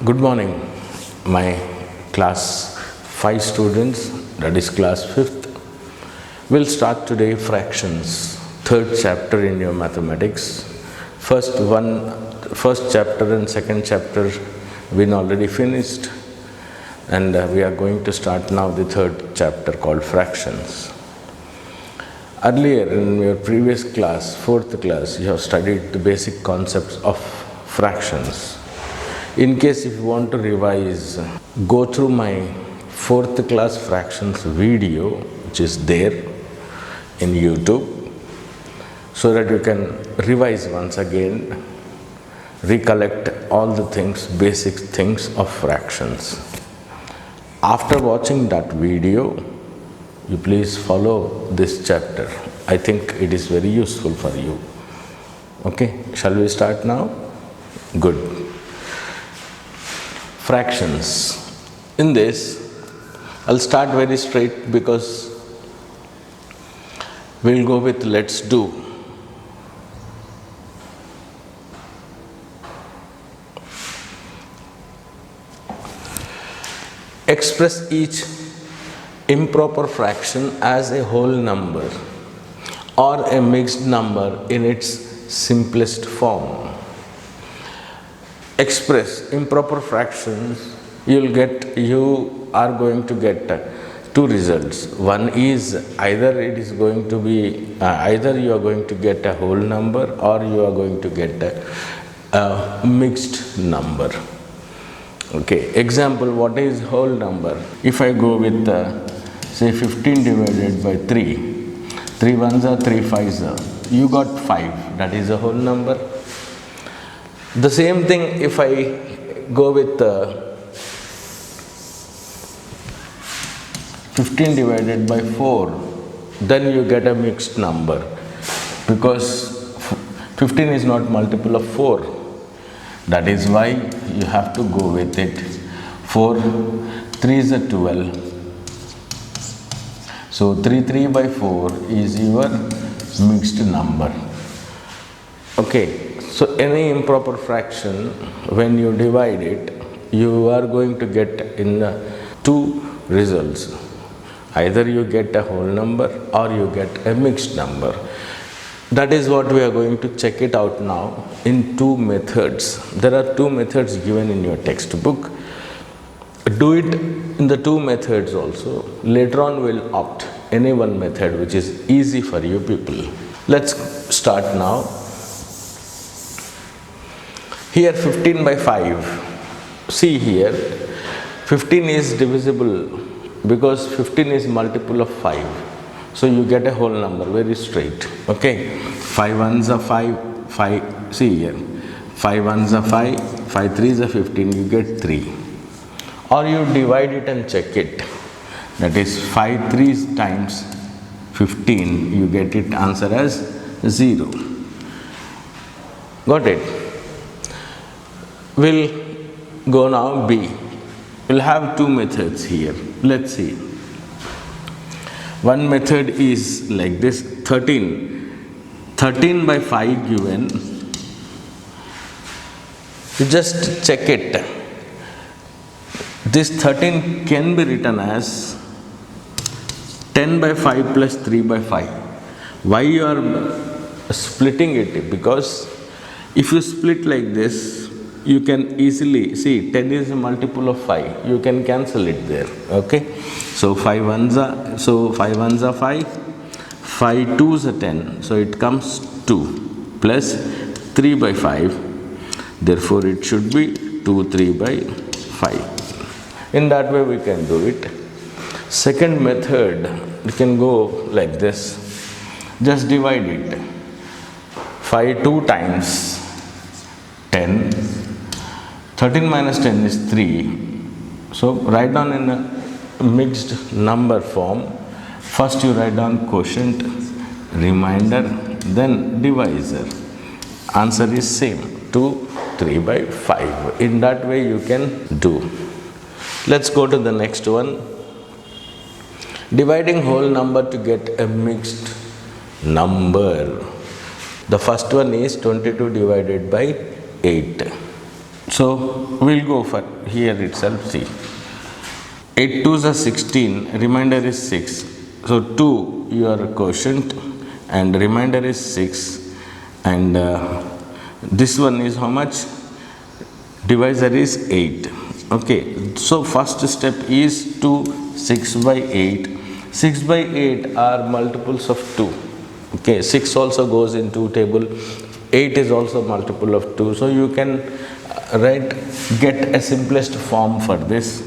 Good morning, my class 5 students, that is class 5th. We'll start today fractions, third chapter in your mathematics. First chapter and second chapter been already finished, and we are going to start now the third chapter called fractions. Earlier in your previous class, fourth class, you have studied the basic concepts of fractions. In case if you want to revise, go through my fourth class fractions video, which is there in YouTube, so that you can revise once again, recollect all the things, basic things of fractions. After watching that video, you please follow this chapter. I think it is very useful for you. Okay, shall we start now? Good. Fractions. In this, I'll start very straight because we'll go with let's do. Express each improper fraction as a whole number or a mixed number in its simplest form. Express improper fractions, you are going to get two results. One is either either you are going to get a whole number or you are going to get a mixed number. Okay, example, what is whole number? If I go with say 15 divided by 3, 3 ones are 3 fives are, you got 5, that is a whole number. The same thing if I go with 15 divided by 4, then you get a mixed number because 15 is not multiple of 4. That is why you have to go with it. 4, 3 is a 12. So 3 by 4 is your mixed number. Okay. So any improper fraction, when you divide it, you are going to get in two results. Either you get a whole number or you get a mixed number. That is what we are going to check it out now in two methods. There are two methods given in your textbook. Do it in the two methods also. Later on we'll opt any one method which is easy for you people. Let's start now. Here 15 by 5, see here, 15 is divisible because 15 is multiple of 5. So you get a whole number, very straight, okay. 5 ones are 5, see here, 5 ones are 5, 5 threes are 15, you get 3. Or you divide it and check it, that is 5 threes times 15, you get it answer as 0. Got it? We'll go now B. We'll have two methods here. Let's see. One method is like this, 13 by 5 given. You just check it. This 13 can be written as 10 by 5 plus 3 by 5. Why you are splitting it? Because if you split like this, you can easily see 10 is a multiple of 5. You can cancel it there. Okay. So 5 ones are 5, 5 twos are 10. So it comes 2 plus 3 by 5. Therefore it should be 2 3 by 5. In that way we can do it. Second method, we can go like this. Just divide it. 5 2 times 10. 13 minus 10 is 3. So write down in a mixed number form. First you write down quotient, remainder, then divisor. Answer is same, 2 3 by 5. In that way you can do. Let's go to the next one. Dividing whole number to get a mixed number. The first one is 22 divided by 8. So we'll go for here itself. See, 8 2s are 16, remainder is 6. So 2 your quotient and remainder is 6, and this one is how much? Divisor is 8. Okay, so first step is to 6 by 8. 6 by 8 are multiples of 2. Okay, 6 also goes into table. 8 is also multiple of 2. So you can get a simplest form for this.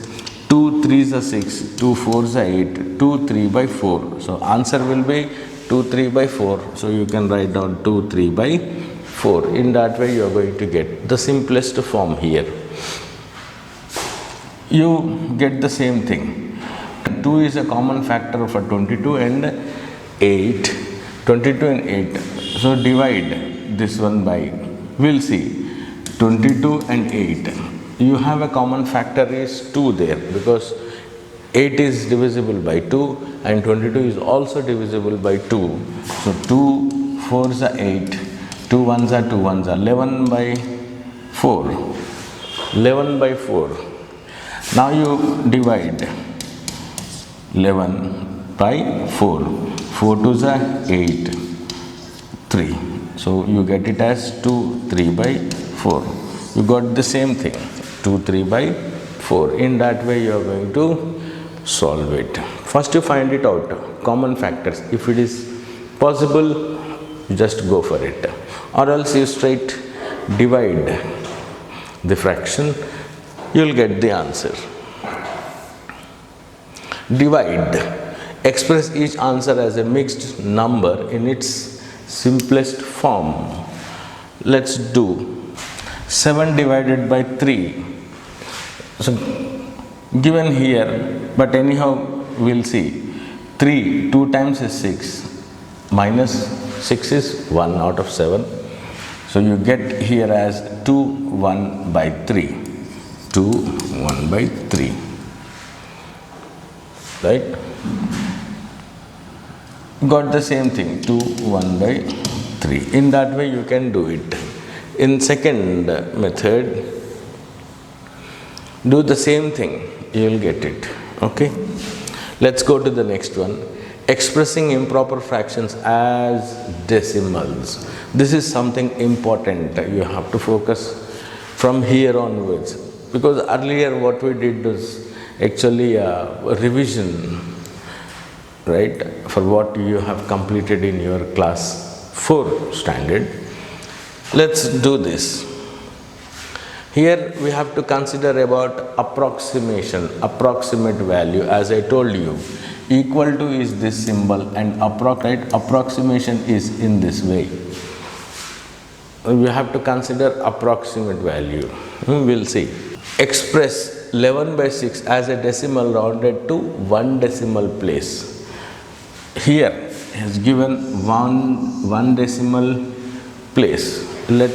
2 3s are 6, 2 4s are 8, 2 3 by 4. So answer will be 2 3 by 4. So you can write down 2 3 by 4. In that way you are going to get the simplest form here. You get the same thing. 2 is a common factor for 22 and 8. 22 and 8. So divide this one by, we'll see, 22 and 8. You have a common factor is 2 there, because 8 is divisible by 2 and 22 is also divisible by 2. So 2 4s are 8, 2 1s are 2 1s are 11 by 4. 11 by 4. Now you divide 11 by 4. 4 2s are 8, 3. So you get it as 2 3 by 4. You got the same thing, 2 3 by 4. In that way you are going to solve it. First you find it out, common factors. If it is possible, just go for it. Or else you straight divide the fraction, you will get the answer. Divide. Express each answer as a mixed number in its simplest form. Let's do 7 divided by 3. So given here, but anyhow we'll see. 3 2 times is 6, minus 6 is 1 out of 7. So you get here as 2 1 by 3. 2 1 by 3. Right? Got the same thing, 2 1 by 3. In that way you can do it. In second method, do the same thing, you will get it. Okay? Let's go to the next one. Expressing improper fractions as decimals. This is something important. You have to focus from here onwards, because earlier what we did was actually a revision, right, for what you have completed in your class 4 standard. Let's do this. Here we have to consider about approximation, approximate value. As I told you, equal to is this symbol and approximation is in this way. We have to consider approximate value. We'll see. Express 11 by 6 as a decimal rounded to 1 decimal place. Here is given one decimal place. Let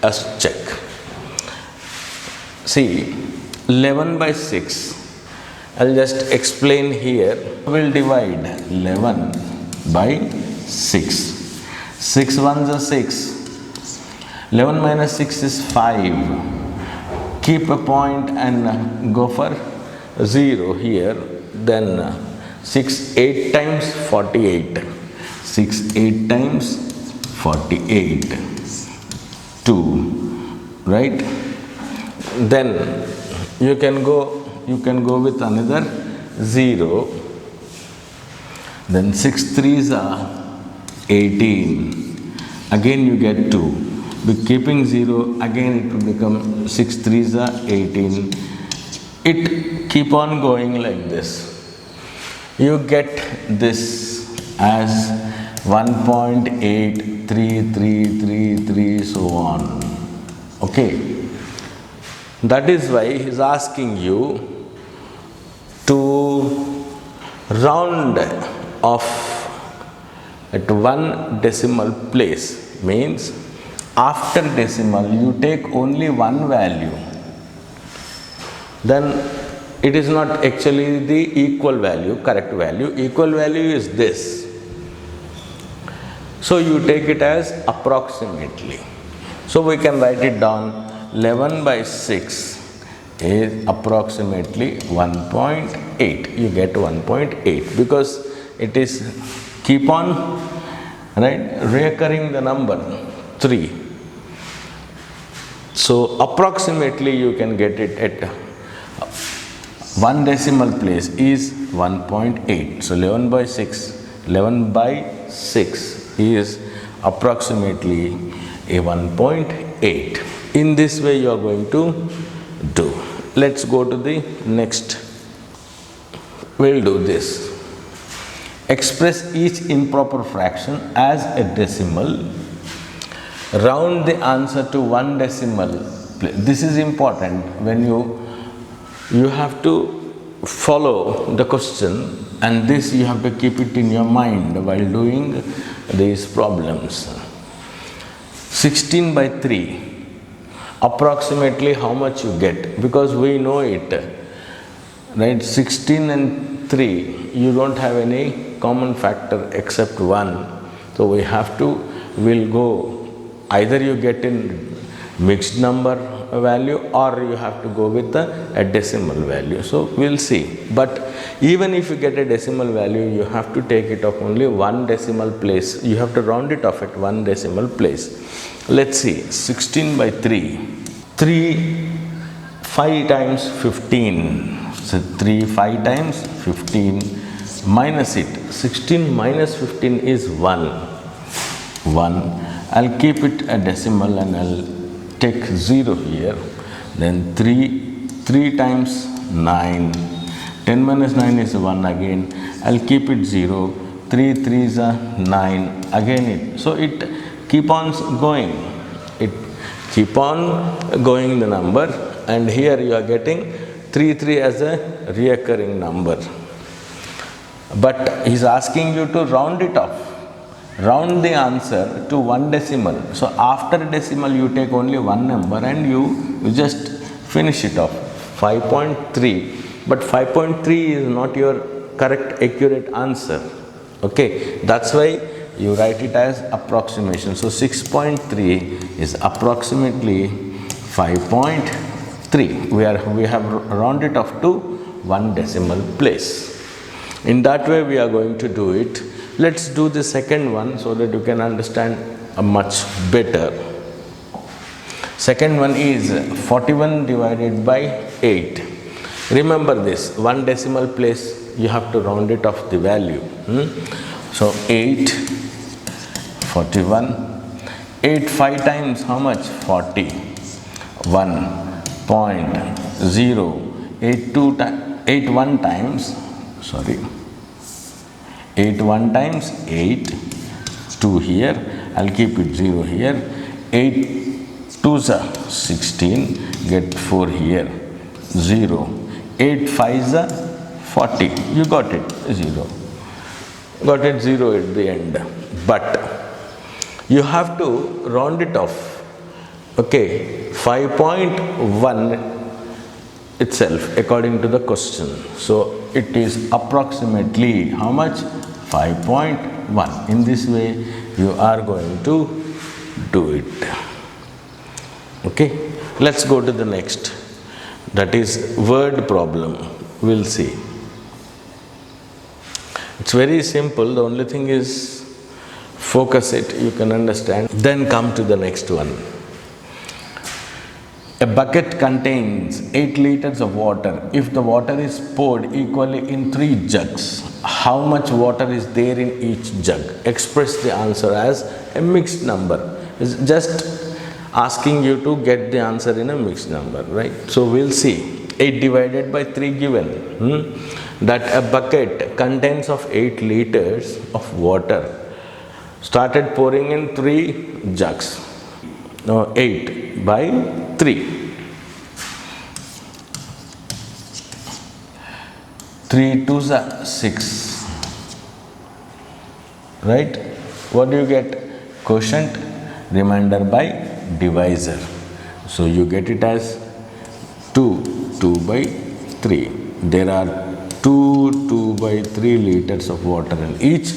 us check. See, 11 by 6. I'll just explain here. We'll divide 11 by 6. 6 1s are 6. 11 minus 6 is 5. Keep a point and go for 0 here. Then 6 8 times 48. 6 8 times 48. 2. Right? Then you can go with another 0. Then 6 3s are 18. Again you get 2. With keeping 0, again it will become 6 3s are 18. It keep on going like this. You get this as 1.8333 so on. Okay. That is why he is asking you to round off at 1 decimal place. Means after decimal you take only one value. Then it is not actually the equal value, correct value. Equal value is this. So you take it as approximately. So we can write it down 11 by 6 is approximately 1.8. You get 1.8 because it is keep on, right, recurring the number 3. So approximately you can get it at one decimal place is 1.8. So 11 by 6 is approximately a 1.8. In this way you are going to do. Let's go to the next. We'll do this. Express each improper fraction as a decimal. Round the answer to one decimal place. This is important when you have to follow the question, and this you have to keep it in your mind while doing these problems. 16 by 3, approximately how much you get, because we know it, right? 16 and 3, you don't have any common factor except 1. So we'll go, either you get in mixed number value or you have to go with a decimal value. So we'll see. But even if you get a decimal value, you have to take it off only one decimal place. You have to round it off at one decimal place. Let's see, 16 by 3. 5 times 15. So 5 times 15 minus it. 16 minus 15 is 1. I'll keep it a decimal and I'll take 0 here. Then 3 times 9. 10 minus 9 is 1 again. I'll keep it 0. 3 3s are 9. Again so it keep on going. It keep on going the number, and here you are getting 3 as a recurring number. But he's asking you to round it off. Round the answer to one decimal. So after decimal you take only one number and you just finish it off. 5.3. But 5.3 is not your correct accurate answer. Okay, that's why you write it as approximation. So 6.3 is approximately 5.3. We have rounded off to one decimal place. In that way we are going to do it. Let's do the second one so that you can understand much better. Second one is 41 divided by 8. Remember this, one decimal place you have to round it off the value. So 8, 41, 8 5 times how much? 40. 1.0. 8 1 times, 8 1 times 8, 2 here, I'll keep it 0 here. 8 2s are 16, get 4 here, 0. 8 5s are 40, you got it, 0. Got it, 0 at the end. But you have to round it off. Okay, 5.1 itself according to the question. So it is approximately how much? 5.1. In this way you are going to do it. Okay, let's go to the next. That is word problem. We'll see. It's very simple. The only thing is focus it, you can understand. Then come to the next one. A bucket contains 8 liters of water. If the water is poured equally in 3 jugs, how much water is there in each jug? Express the answer as a mixed number. It's just asking you to get the answer in a mixed number, right? So we'll see. 8 divided by 3 given. That a bucket contains of 8 liters of water. Started pouring in 3 jugs. Now 8 by 3. 3 2s are 6. Right? What do you get? Quotient, remainder by divisor. So you get it as 2 by 3. There are 2 by 3 liters of water in each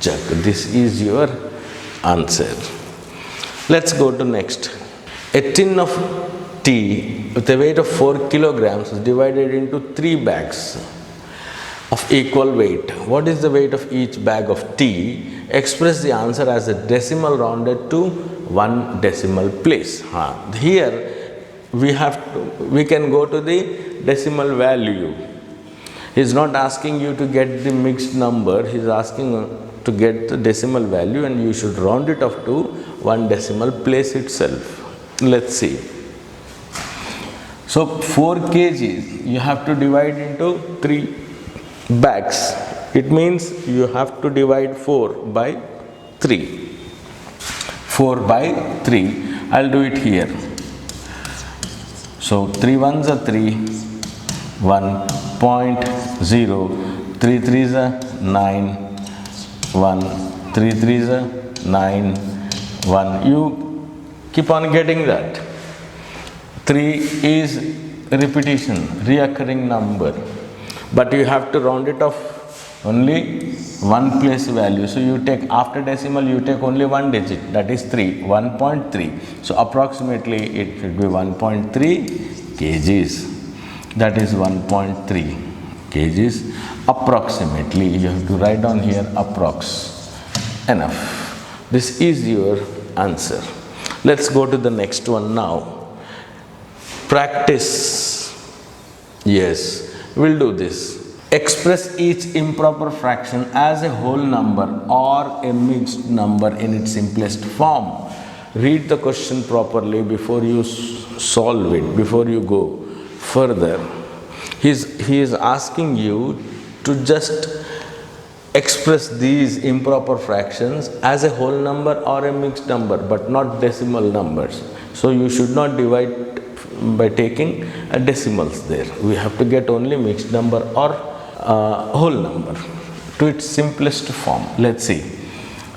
jug. This is your answer. Let's go to next. A tin of tea with a weight of 4 kilograms is divided into 3 bags of equal weight. What is the weight of each bag of tea? Express the answer as a decimal rounded to 1 decimal place. Here we can go to the decimal value. He is not asking you to get the mixed number, he is asking to get the decimal value, and you should round it off to 1 decimal place itself. Let's see. So 4 kgs you have to divide into 3 bags. It means you have to divide 4 by 3. 4 by 3. I'll do it here. So 3 ones are 3, 1.0, 3 threes are 9, 1, 3 threes are 9, 1. You keep on getting that. 3 is repetition, reoccurring number, but you have to round it off only 1 place value. So you take, after decimal you take only 1 digit, that is 3, 1.3. So approximately it should be 1.3 kgs. That is 1.3 kgs. Approximately, you have to write down here approx. Enough. This is your answer. Let's go to the next one now. Practice. Yes, we'll do this. Express each improper fraction as a whole number or a mixed number in its simplest form. Read the question properly before you solve it, before you go further. He is asking you to just express these improper fractions as a whole number or a mixed number, but not decimal numbers. So you should not divide by taking decimals there. We have to get only mixed number or whole number to its simplest form. Let's see.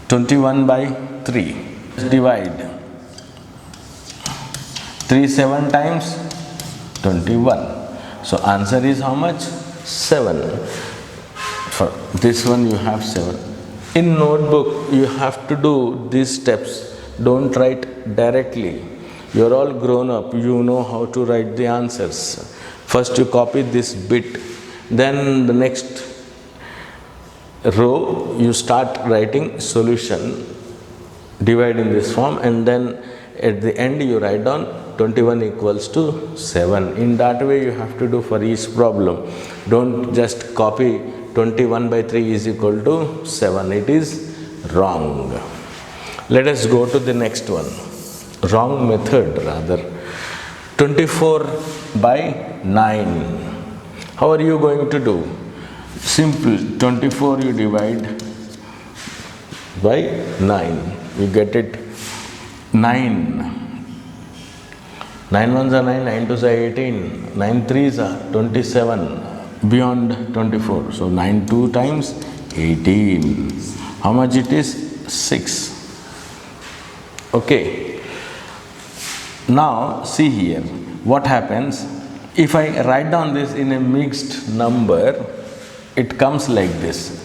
21 by 3. Divide 3 7 times 21. So answer is how much? 7. For this one you have 7. In notebook you have to do these steps. Don't write directly. You are all grown up. You know how to write the answers. First you copy this bit. Then the next row you start writing solution. Divide in this form, and then at the end you write down 21 equals to 7. In that way you have to do for each problem. Don't just copy 21 by 3 is equal to 7. It is wrong. Let us go to the next one. Wrong method rather. 24 by 9. How are you going to do? Simple. 24 you divide by 9. You get it 9. 9 ones are 9, 9 twos are 18, 9 threes are 27, beyond 24. So 9 2 times 18. How much it is? 6. Okay. Now see here. What happens? If I write down this in a mixed number, it comes like this.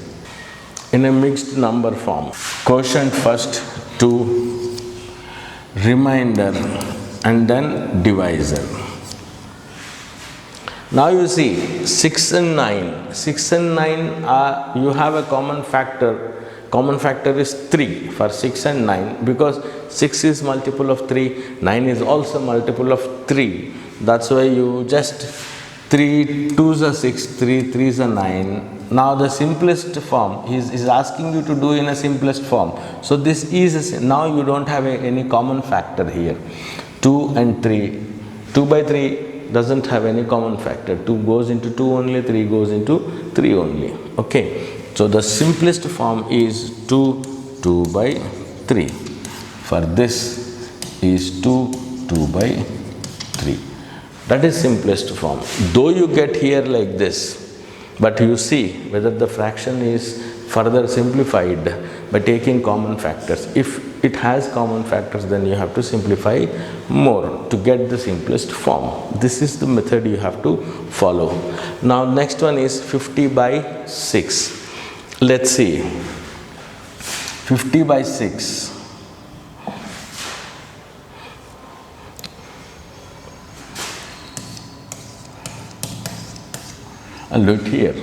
In a mixed number form. Quotient first, 2, remainder, and then divisor. Now you see 6 and 9. 6 and 9 are, you have a common factor. Common factor is 3 for 6 and 9, because 6 is multiple of 3, 9 is also multiple of 3. That's why you just 3 2s are 6, 3 3s are 9. Now the simplest form, he is asking you to do in a simplest form. So this is, now you don't have any common factor here. 2 and 3. 2 by 3 doesn't have any common factor. 2 goes into 2 only, 3 goes into 3 only. Okay. So the simplest form is 2 by 3. For this is 2 by 3. That is simplest form. Though you get here like this, but you see whether the fraction is further simplified by taking common factors. If it has common factors, then you have to simplify more to get the simplest form. This is the method you have to follow. Now next one is 50 by 6. Let's see. 50 by 6. I'll do it here.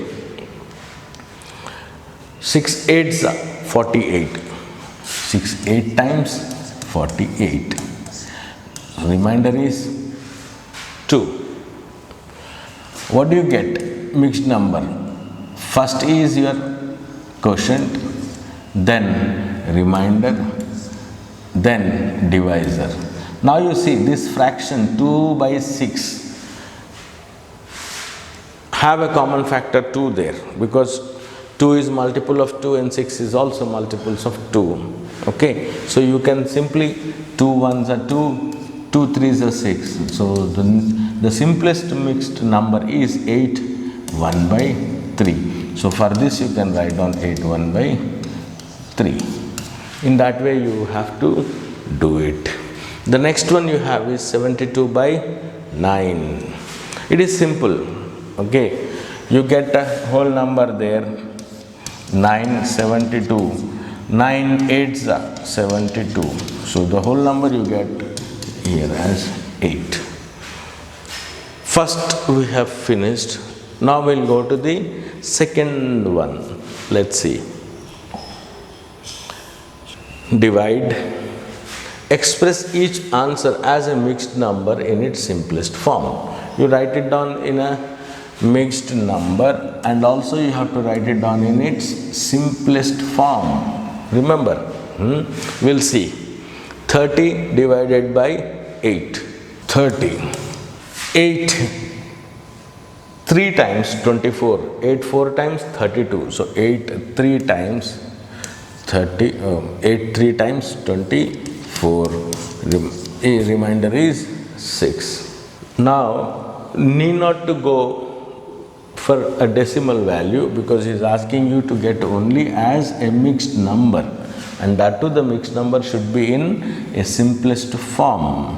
6 8s are 48. 6 8 times 48. Remainder is 2. What do you get? Mixed number. First is your quotient, then remainder, then divisor. Now you see this fraction 2 by 6 have a common factor 2 there, because 2 is multiple of 2 and 6 is also multiples of 2. Okay, so you can simply 2 1s are 2, 2 3s are 6. So the simplest mixed number is 8 1 by 3. So for this you can write down 8 1 by 3. In that way you have to do it. The next one you have is 72 by 9. It is simple. Okay, you get a whole number there, 9 72. 9 8s are 72. So the whole number you get here as 8. First we have finished. Now we'll go to the second one. Let's see. Divide. Express each answer as a mixed number in its simplest form. You write it down in a mixed number, and also you have to write it down in its simplest form. Remember, we'll see. 30 divided by 8. 30. 8 3 times 24. 8 4 times 32. So 8 3 times 30. 8 3 times 24. Remainder is 6. Now, need not to go for a decimal value, because he is asking you to get only as a mixed number, and that too the mixed number should be in a simplest form.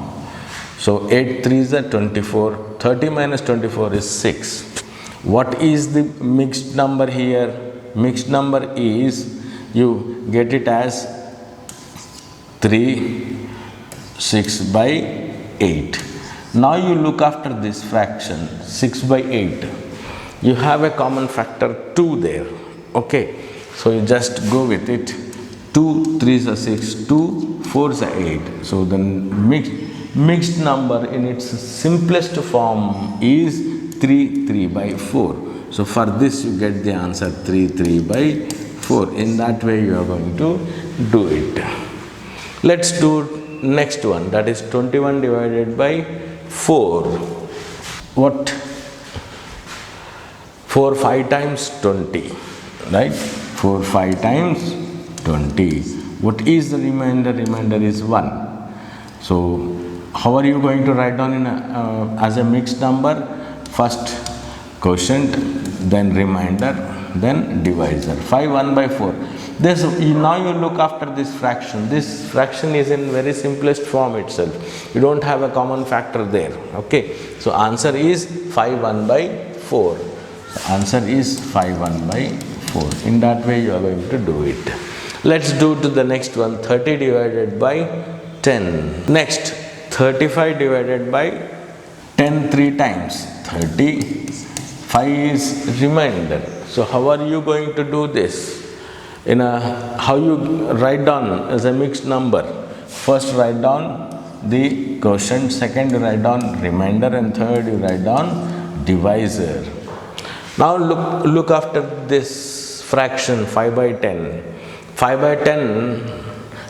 So 8 3s are 24. 30 minus 24 is 6. What is the mixed number here? Mixed number is, you get it as 3 6 by 8. Now you look after this fraction 6 by 8. You have a common factor 2 there. Okay, so you just go with it. 2 3s are 6, 2 4s are 8. So the mixed number in its simplest form is 3 3 by 4. So for this you get the answer 3 3 by 4. In that way you are going to do it. Let's do next one, that is 21 divided by 4. What? 4 5 times 20, right? 4 5 times 20. What is the remainder? Remainder is 1. So how are you going to write down in as a mixed number? First quotient, then remainder, then divisor. 5 1 by 4. This, now you look after this fraction. This fraction is in very simplest form itself. You don't have a common factor there. Okay, so answer is 5 1 by 4. So answer is 5 1 by 4. In that way you are going to do it. Let's do to the next one. 30 divided by 10. Next, 35 divided by 10 3 times. 30. 5 is remainder. So how are you going to do this? How you write down as a mixed number? First write down the quotient, second you write down remainder, and third you write down divisor. Now look after this fraction 5 by 10. 5 by 10,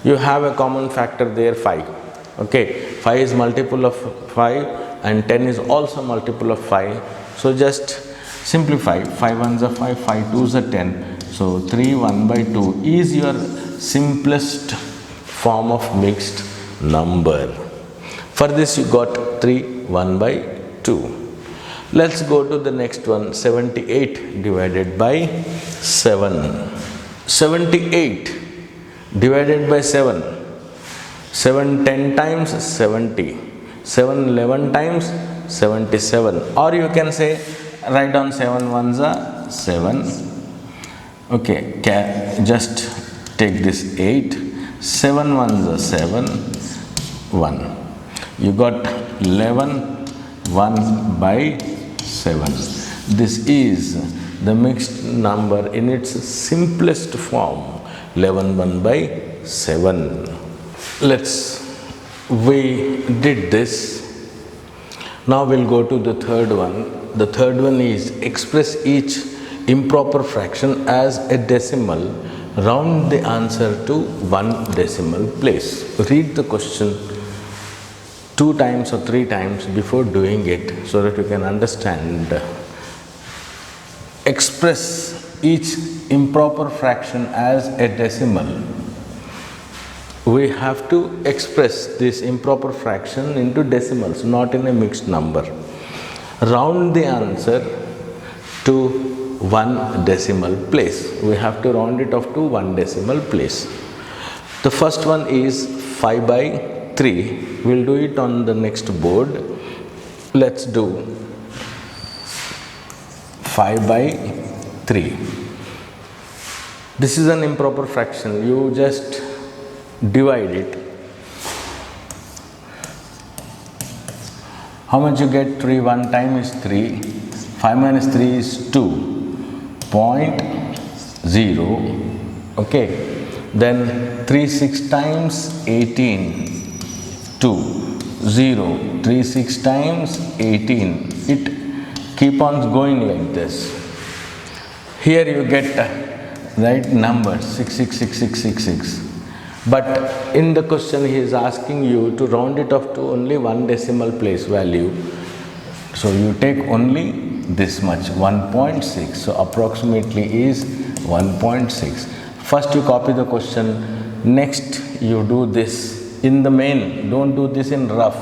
you have a common factor there, 5. Okay, 5 is multiple of 5 and 10 is also multiple of 5. So just simplify. 5 1s are 5, 5 2s are 10. So 3 1 by 2 is your simplest form of mixed number. For this you got 3 1 by 2. Let's go to the next one. 78 divided by 7. 78 divided by 7. 7 10 times 70. 7 11 times 77. Or you can say, write down 7 1s are 7. Okay, just take this 8. 7 1s are 7. 1. You got 11 1 by 7. This is the mixed number in its simplest form, 11 1 by 7. We did this. Now we'll go to the third one. The third one is express each improper fraction as a decimal. Round the answer to one decimal place. Read the question 2 times or 3 times before doing it so that you can understand. Express each improper fraction as a decimal. We have to express this improper fraction into decimals, not in a mixed number. Round the answer to one decimal place. We have to round it off to one decimal place. The first one is 5 by 3. We'll do it on the next board. Let's do 5 by 3. This is an improper fraction. You just divide it. How much you get? 3 one time is 3. 5 minus 3 is 2. 0.0. Okay. Then 3 6 times 18. 2. 0. 3 6 times 18. It keep on going like this. Here you get right number 666666. But in the question he is asking you to round it off to only one decimal place value. So you take only this much, 1.6. So approximately is 1.6. First you copy the question. Next you do this in the main. Don't do this in rough.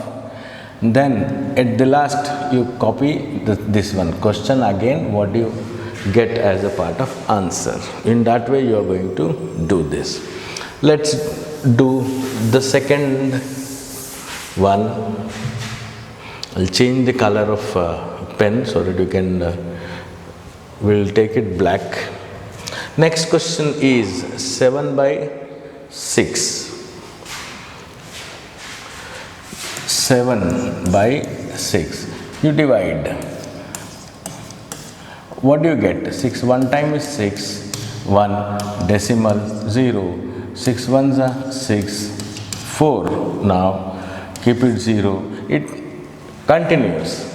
Then at the last you copy this one. Question again, what do you get as a part of answer. In that way you are going to do this. Let's do the second one. I'll change the color of pen so that you can, we'll take it black. Next question is 7 by 6. 7 by 6. You divide. What do you get? 6 one time is 6. 1 decimal 0. 6 ones are 6. 4. Now keep it 0. It continues.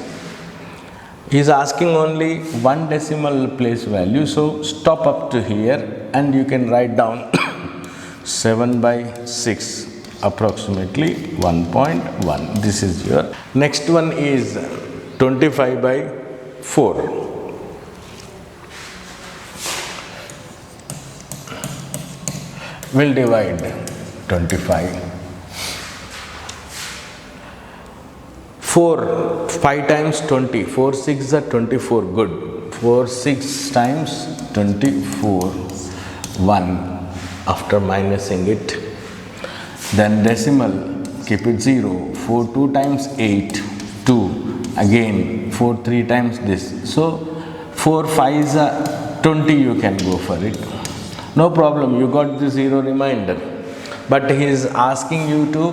He is asking only one decimal place value, so stop up to here and you can write down 7 by 6, approximately 1.1. This is your next one is 25 by 4. We'll divide 25. 4, 5 times 20, 4 6 are 24, good. 4 6 times 24, 1 after minusing it. Then decimal, keep it 0. 4 2 times 8, 2. Again 4 3 times this. So 4 5s are 20, you can go for it. No problem, you got the 0 remainder. But he is asking you to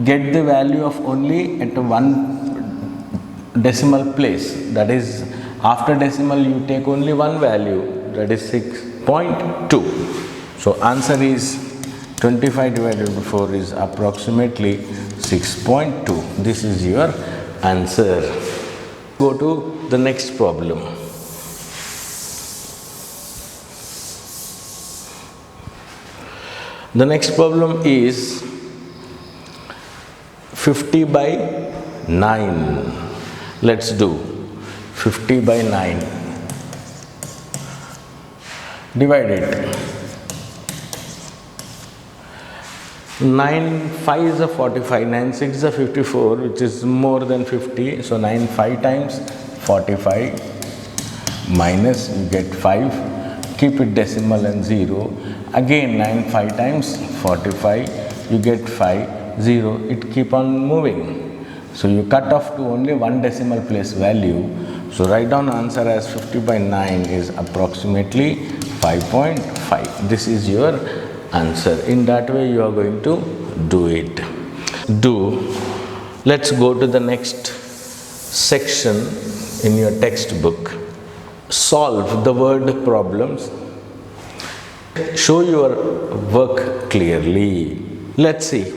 get the value of only at one decimal place. That is, after decimal you take only one value, that is 6.2. So answer is 25 divided by 4 is approximately 6.2. This is your answer. Go to the next problem. The next problem is 50 by 9. Let's do 50 by 9. Divide it. 9 5 is a 45, 9 6 is a 54, which is more than 50. So 9 5 times 45 minus, you get 5. Keep it decimal and 0. Again 9 5 times 45, you get 5, 0. It keep on moving. So you cut off to only one decimal place value. So write down answer as 50 by 9 is approximately 5.5. This is your answer. In that way you are going to do it. Let's go to the next section in your textbook. solve the word problems. Show your work clearly. Let's see.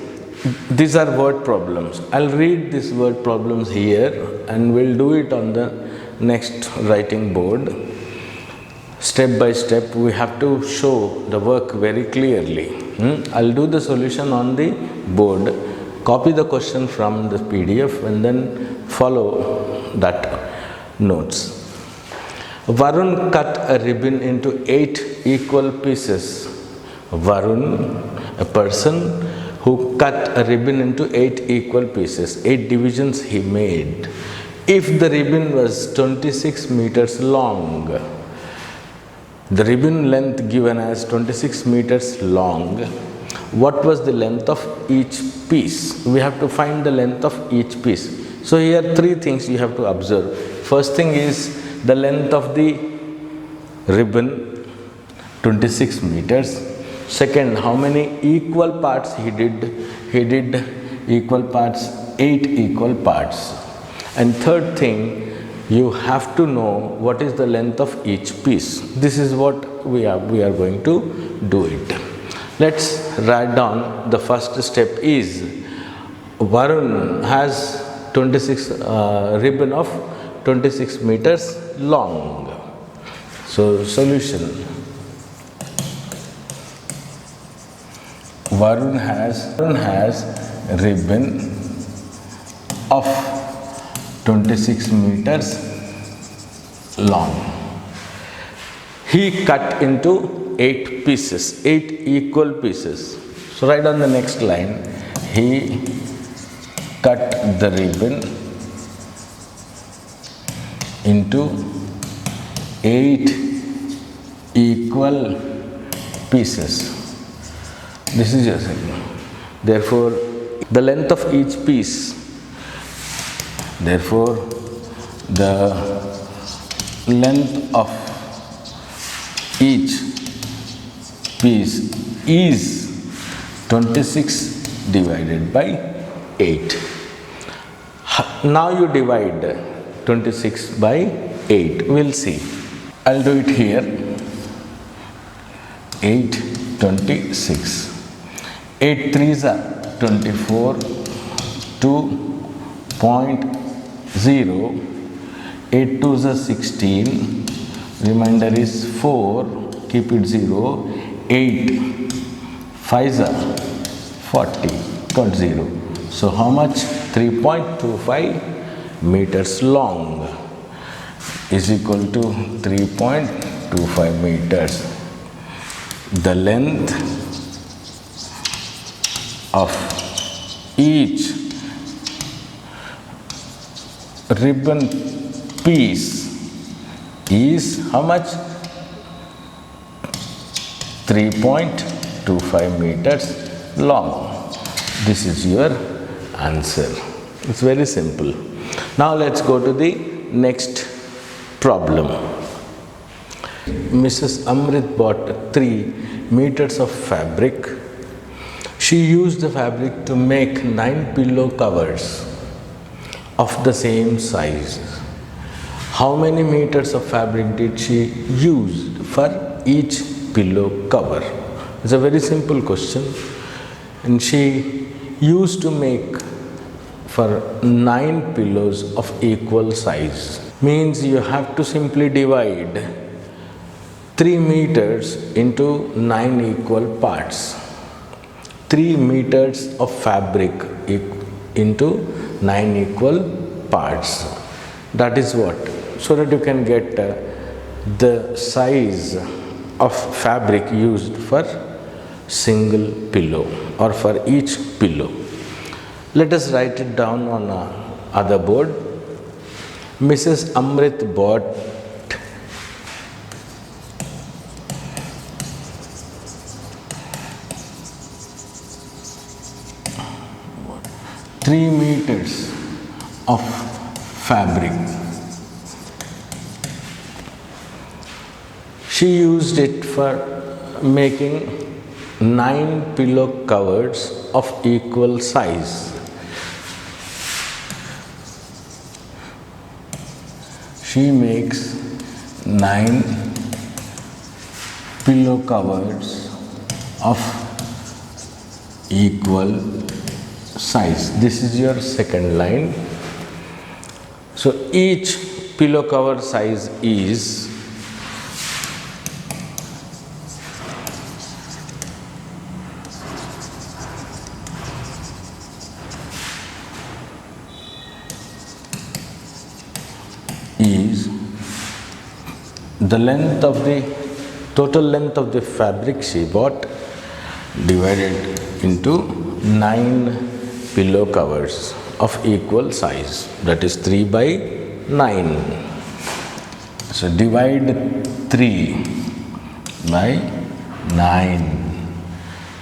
These are word problems. I'll read these word problems here and we'll do it on the next writing board. Step by step, we have to show the work very clearly. I'll do the solution on the board. Copy the question from the PDF and then follow that notes. Varun cut a ribbon into 8 equal pieces. Varun, a person who cut a ribbon into 8 equal pieces, 8 divisions he made. If the ribbon was 26 meters long, the ribbon length given as 26 meters long, what was the length of each piece? We have to find the length of each piece. So here 3 things you have to observe. First thing is the length of the ribbon, 26 meters. Second, how many equal parts he did? He did equal parts, 8 equal parts. And third thing, you have to know what is the length of each piece. This is what we are going to do it. Let's write down. The first step is Varun has 26 ribbon of 26 meters long. So solution. Varun has ribbon of 26 meters long. He cut into 8 pieces, 8 equal pieces. So write on the next line. He cut the ribbon into 8 equal pieces. This is your second. Therefore, the length of each piece. Therefore, the length of each piece is 26 divided by 8. Now you divide 26 by 8. We'll see. I'll do it here. 8, 26. 8 3s are 24, 2.0. 8 2s are 16. Remainder is 4. Keep it 0. 8 5s are 40. Got 0. So how much? 3.25 meters long is equal to 3.25 meters. The length of each ribbon piece is how much? 3.25 meters long. This is your answer. It's very simple. Now let's go to the next problem. Mrs. Amrit bought 3 meters of fabric. She used the fabric to make 9 pillow covers of the same size. How many meters of fabric did she use for each pillow cover? It's a very simple question. And she used to make for 9 pillows of equal size. Means you have to simply divide 3 meters into 9 equal parts. 3 meters of fabric into 9 equal parts. That is what? So that you can get the size of fabric used for single pillow or for each pillow. Let us write it down on other board. Mrs. Amrit bought 3 meters of fabric. She used it for making 9 pillow covers of equal size. She makes 9 pillow covers of equal size. This is your second line. So each pillow cover size is the length of the total length of the fabric she bought divided into 9 pillow covers of equal size, that is 3 by 9. So divide 3 by 9.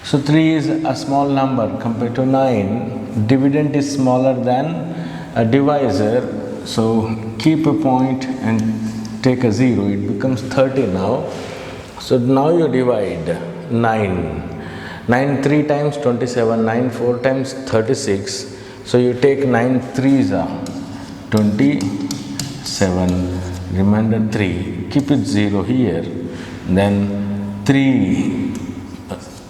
So 3 is a small number compared to 9. Dividend is smaller than a divisor. So keep a point and take a 0. It becomes 30 now. So now you divide 9. 9 3 times 27, 9 4 times 36. So you take 9 3s are 27, remainder 3. Keep it 0 here. Then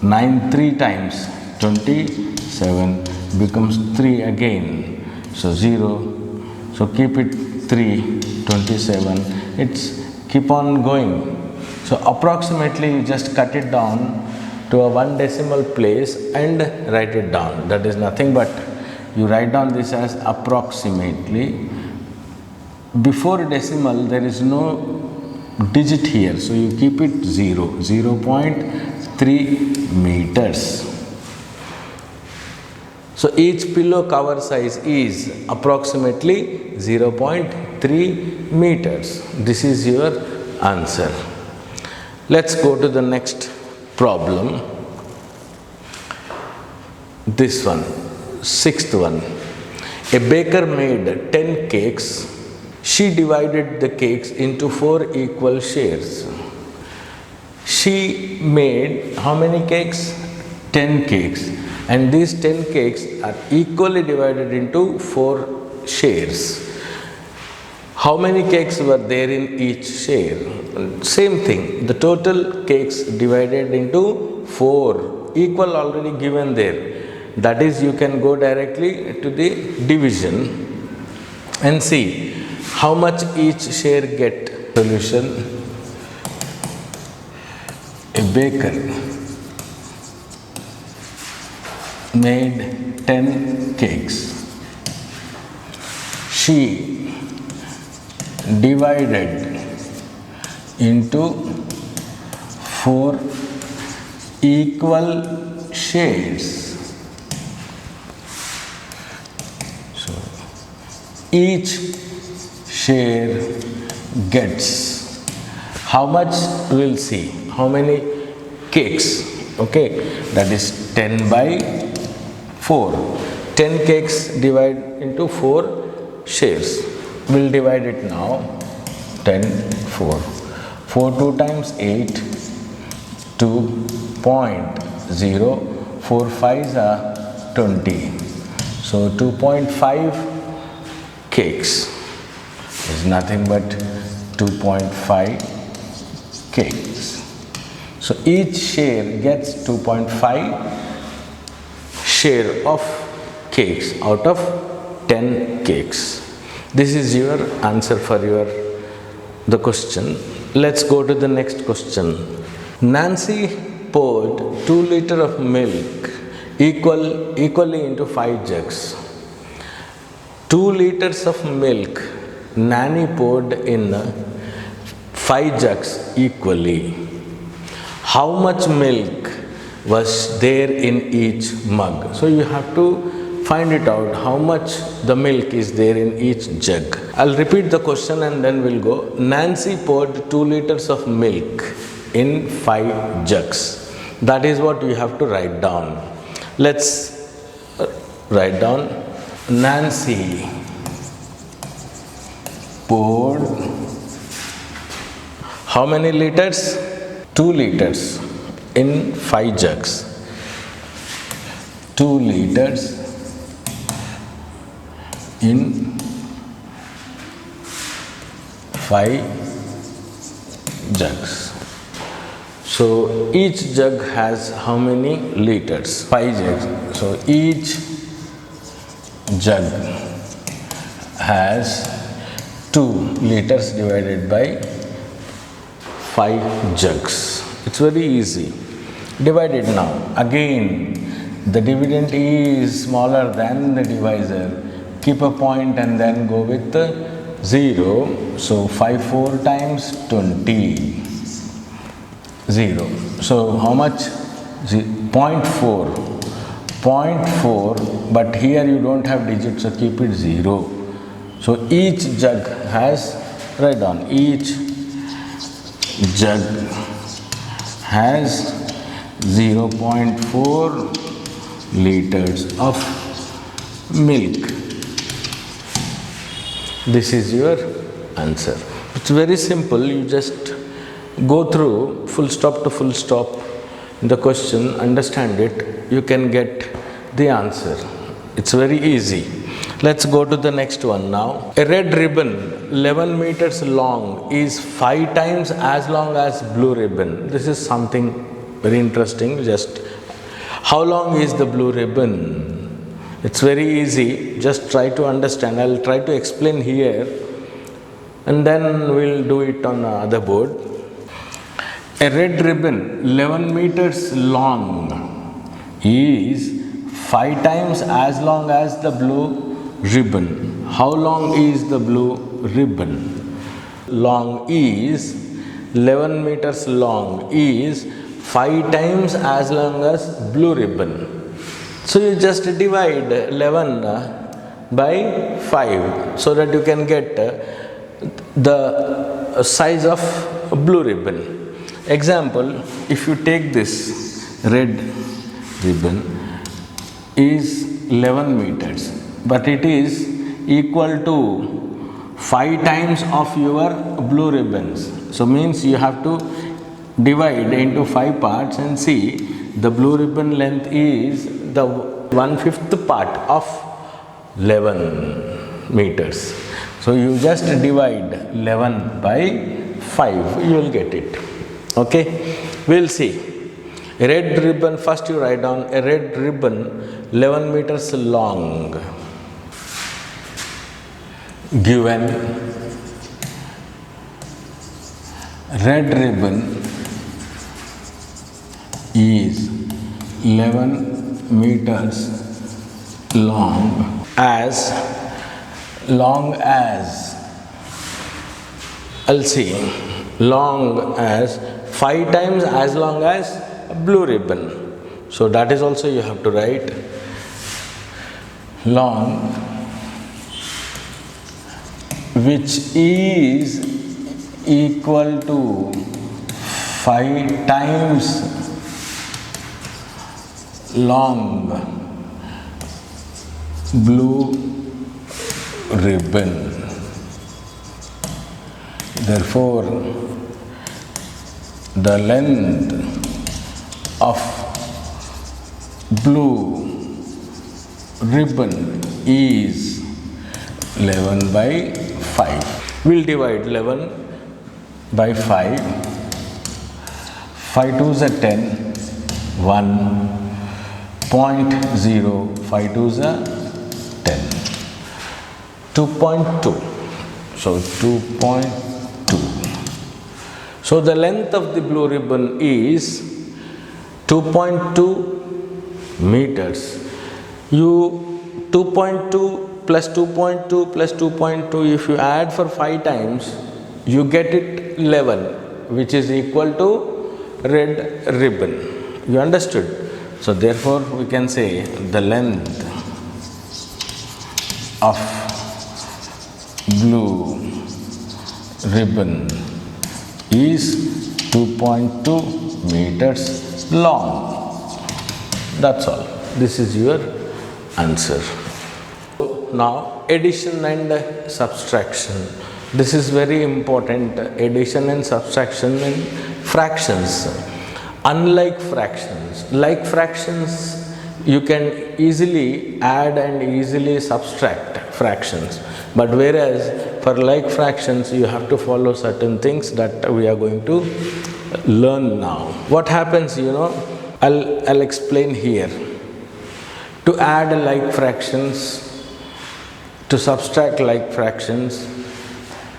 9 3 times 27 becomes 3 again. So 0. So keep it 3, 27. It's keep on going. So approximately you just cut it down to a 1 decimal place and write it down. That is nothing but you write down this as approximately. Before decimal there is no digit here, so you keep it 0, 0.3 meters. So each pillow cover size is approximately 0.3 meters. This is your answer. Let's go to the next problem. This one, sixth one. A baker made 10 cakes. She divided the cakes into 4 equal shares. She made how many cakes? 10 cakes. And these 10 cakes are equally divided into 4 shares. How many cakes were there in each share? Same thing. The total cakes divided into 4. Equal already given there. That is, you can go directly to the division and see how much each share get. Solution. A baker made 10 cakes. She divided into 4 equal shares. So each share gets how much? We'll see how many cakes. Okay, that is 10 by 4. 10 cakes divide into 4 shares. We'll divide it now. 10, 4. 4 2 times 8, 2.0. 4 5s are 20. So 2.5 cakes is nothing but 2.5 cakes. So each share gets 2.5 share of cakes out of 10 cakes. This is your answer for the question. Let's go to the next question. Nancy poured 2 liters of milk equally into 5 jugs. 2 liters of milk Nanny poured in 5 jugs equally. How much milk was there in each mug? So you have to find it out how much the milk is there in each jug. I'll repeat the question and then we'll go. Nancy poured 2 liters of milk in 5 jugs. That is what you have to write down. Let's write down. Nancy poured how many liters? 2 liters in 5 jugs. 2 liters in 5 jugs. So each jug has how many liters? 5 jugs. So each jug has 2 liters divided by 5 jugs. It's very easy. Divide it now. Again, the dividend is smaller than the divisor. Keep a point and then go with the 0. So 5 4 times 20. 0. So how much? 0.4. 0.4, but here you don't have digits, so keep it 0. So each jug has, write down, each jug has 0.4 liters of milk. This is your answer. It's very simple. You just go through full stop to full stop the question, understand it, you can get the answer. It's very easy. Let's go to the next one now. A red ribbon 11 meters long is 5 times as long as blue ribbon. This is something very interesting. Just how long is the blue ribbon? It's very easy. Just try to understand. I'll try to explain here and then we'll do it on the other board. A red ribbon 11 meters long is 5 times as long as the blue ribbon. How long is the blue ribbon? Long is 11 meters long is 5 times as long as blue ribbon. So you just divide 11 by 5 so that you can get the size of blue ribbon. Example, if you take this red ribbon is 11 meters, but it is equal to 5 times of your blue ribbons. So means you have to divide into 5 parts and see the blue ribbon length is the 1/5 part of 11 meters. So you just divide 11 by 5, you will get it. Okay, we'll see. A red ribbon, first you write down a red ribbon 11 meters long. Given red ribbon is 11 meters long as I'll see, long as 5 times as long as a blue ribbon. So that is also you have to write long, which is equal to 5 times long blue ribbon. Therefore, the length of blue ribbon is 11 by 5. We'll divide 11 by 5. 5 2s are 10. 1.0. 5 2s are 10. 2.2. So 2.2. So the length of the blue ribbon is 2.2 meters. You 2.2 plus 2.2 plus 2.2, if you add for 5 times, you get it 11, which is equal to red ribbon. You understood? So therefore we can say the length of blue ribbon is 2.2 meters long. That's all. This is your answer. Now addition and subtraction. This is very important. Addition and subtraction in fractions. Unlike fractions, like fractions, you can easily add and easily subtract. fractions. But whereas for like fractions, you have to follow certain things that we are going to learn now. What happens, I'll explain here. To add like fractions, to subtract like fractions,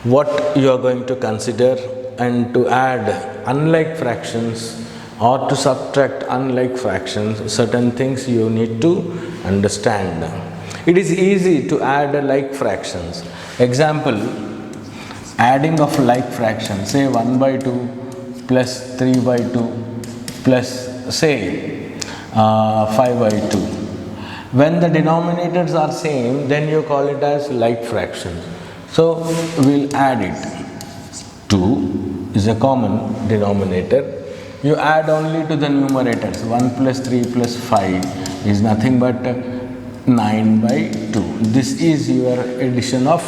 what you are going to consider, and to add unlike fractions or to subtract unlike fractions, certain things you need to understand. It is easy to add like fractions. Example, adding of like fractions, say 1 by 2 plus 3 by 2 plus say 5 by 2. When the denominators are same, then you call it as like fractions. So we'll add it. 2 is a common denominator. You add only to the numerators. 1 plus 3 plus 5 is nothing but 9 by 2. This is your addition of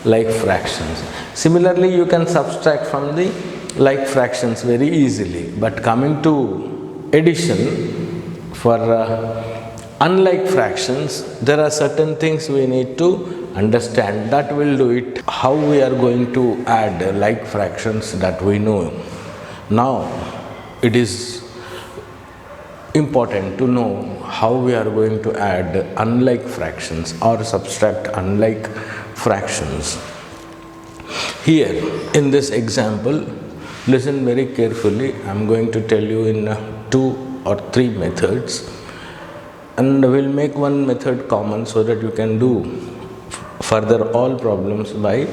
like fractions. Similarly, you can subtract from the like fractions very easily. But coming to addition for unlike fractions, there are certain things we need to understand. That will do it. How we are going to add like fractions, that we know. Now, it is important to know how we are going to add unlike fractions or subtract unlike fractions. Here, in this example, listen very carefully. I am going to tell you in 2 or 3 methods, and we'll make one method common so that you can do further all problems by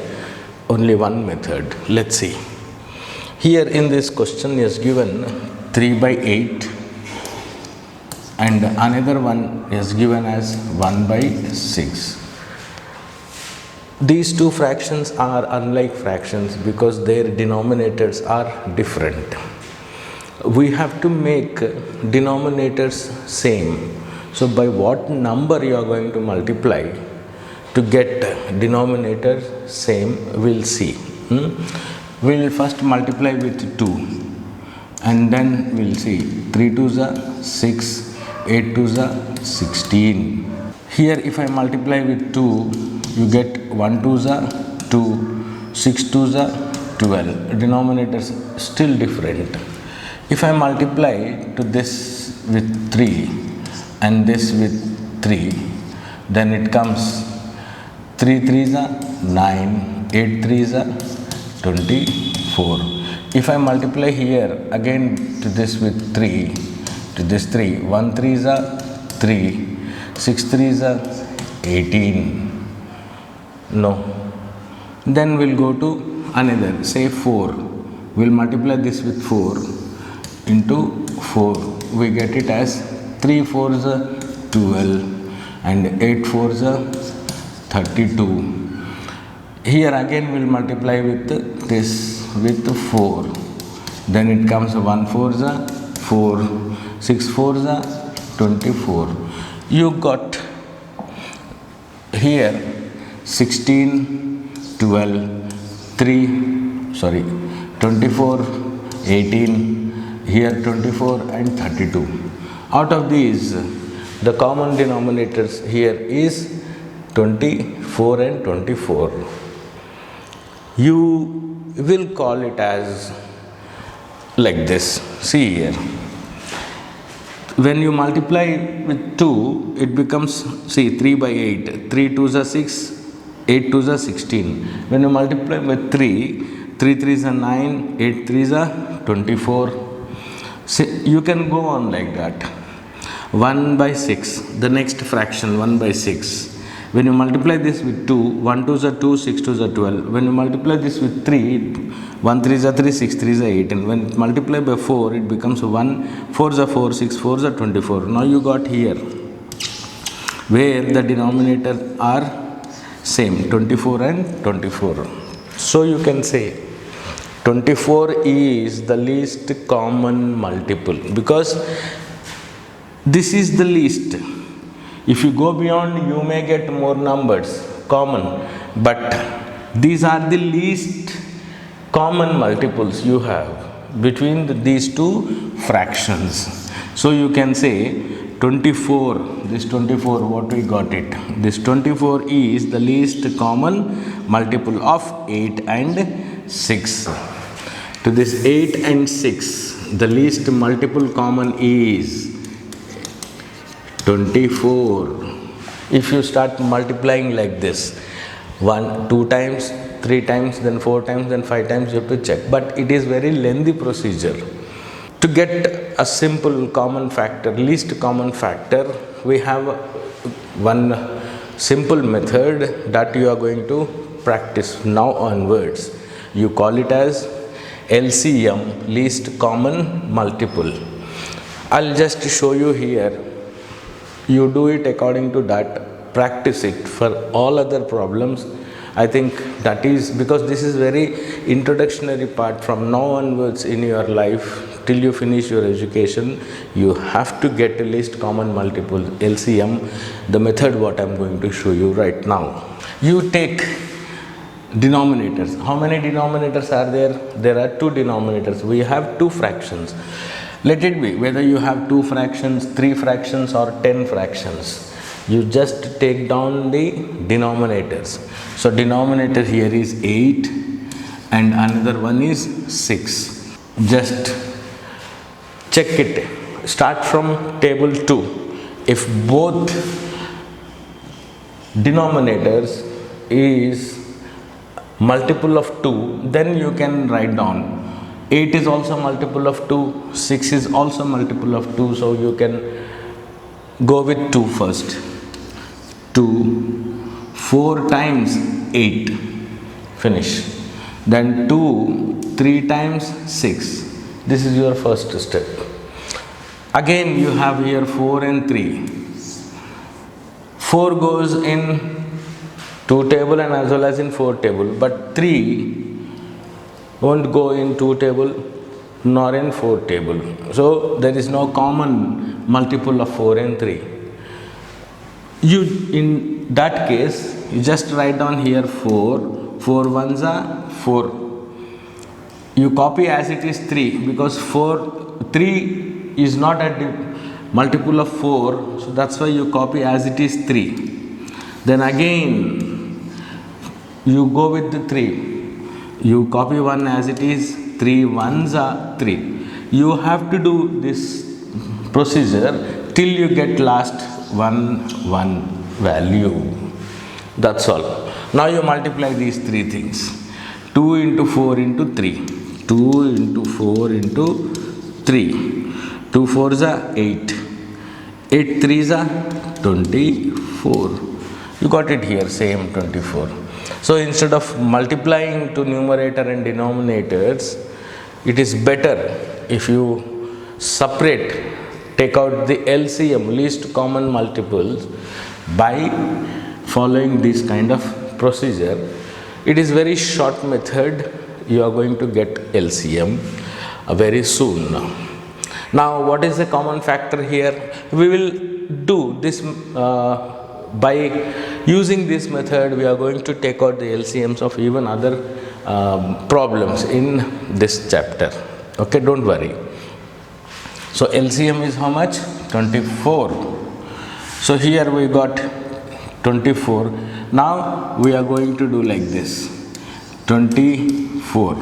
only one method. Let's see. Here in this question is given 3 by 8 and another one is given as 1 by 6. These two fractions are unlike fractions because their denominators are different. We have to make denominators same. So by what number you are going to multiply to get denominator same, we'll see. We'll first multiply with 2 and then we'll see 3 2s are 6, 8 2s are 16. Here if I multiply with 2, you get 1 2s are 2, 6 2s are 12. Denominators still different. If I multiply to this with 3 and this with 3, then it comes 3 3s are 9, 8 3s are 24. If I multiply here again to this with 3, to this 3, 1 3s are 3, 6 3s are 18. No. Then we'll go to another, say 4. We'll multiply this with 4 into 4. We get it as 3 4s are 12 and 8 4s are 32. Here again we'll multiply with this with 4. Then it comes 1 4s are 4, 6 4s are 24. You got here 16, 12, 24, 18, here 24 and 32. Out of these, the common denominators here is 24 and 24. You will call it as like this. See here. When you multiply with 2, it becomes, see, 3 by 8. 3 2s are 6, 8 2s are 16. When you multiply with 3, 3 3s are 9, 8 3s are 24. See, you can go on like that. 1 by 6, the next fraction, 1 by 6. When you multiply this with 2, 1 2s are 2, 6 2s are 12. When you multiply this with 3, 1 3s are 3, 6 3s are 18. When it multiplied by 4, it becomes 1 4s are 4, 6 4s are 24. Now you got here, where the denominator are same, 24 and 24. So you can say 24 is the least common multiple because this is the least. If you go beyond, you may get more numbers common, but these are the least common multiples you have between these two fractions. So you can say 24, this 24, what we got it? This 24 is the least common multiple of 8 and 6. To this 8 and 6, the least multiple common is 24. If you start multiplying like this, 1, 2 times, 3 times, then 4 times, then 5 times, you have to check. But it is very lengthy procedure. To get a simple common factor, least common factor, we have one simple method that you are going to practice now onwards. You call it as LCM, least common multiple. I'll just show you here. You do it according to that, practice it for all other problems. I think that is because this is very introductory part. From now onwards in your life till you finish your education, you have to get a least common multiple, LCM, the method what I am going to show you right now. You take denominators. How many denominators are there? There are 2 denominators. We have 2 fractions. Let it be whether you have 2 fractions, 3 fractions or 10 fractions. You just take down the denominators. So denominator here is 8 and another one is 6. Just check it. Start from table 2. If both denominators is multiple of 2, then you can write down 8 is also multiple of 2, 6 is also multiple of 2, so you can go with 2 first. 2, 4 times 8, finish. Then 2, 3 times 6. This is your first step. Again you have here 4 and 3. 4 goes in 2 table and as well as in 4 table, but 3 won't go in 2 table nor in 4 table. So there is no common multiple of 4 and 3. You, in that case, you just write down here 4, 4 ones are 4. You copy as it is 3 because 3 is not a multiple of 4, so that's why you copy as it is 3. Then again, you go with the 3. You copy 1 as it is, 3 ones are 3. You have to do this procedure till you get last 1 value. That's all. Now you multiply these 3 things. 2 into 4 into 3. 2 into 4 into 3. 2 4s are 8. 8 3s are 24. You got it here, same 24. So instead of multiplying to numerator and denominators, it is better if you separate, take out the LCM, least common multiples, by following this kind of procedure. It is very short method. You are going to get LCM very soon. Now what is the common factor here? We will do this by using this method. We are going to take out the LCMs of even other problems in this chapter. Okay, don't worry. So LCM is how much? 24. So here we got 24. Now we are going to do like this. 24.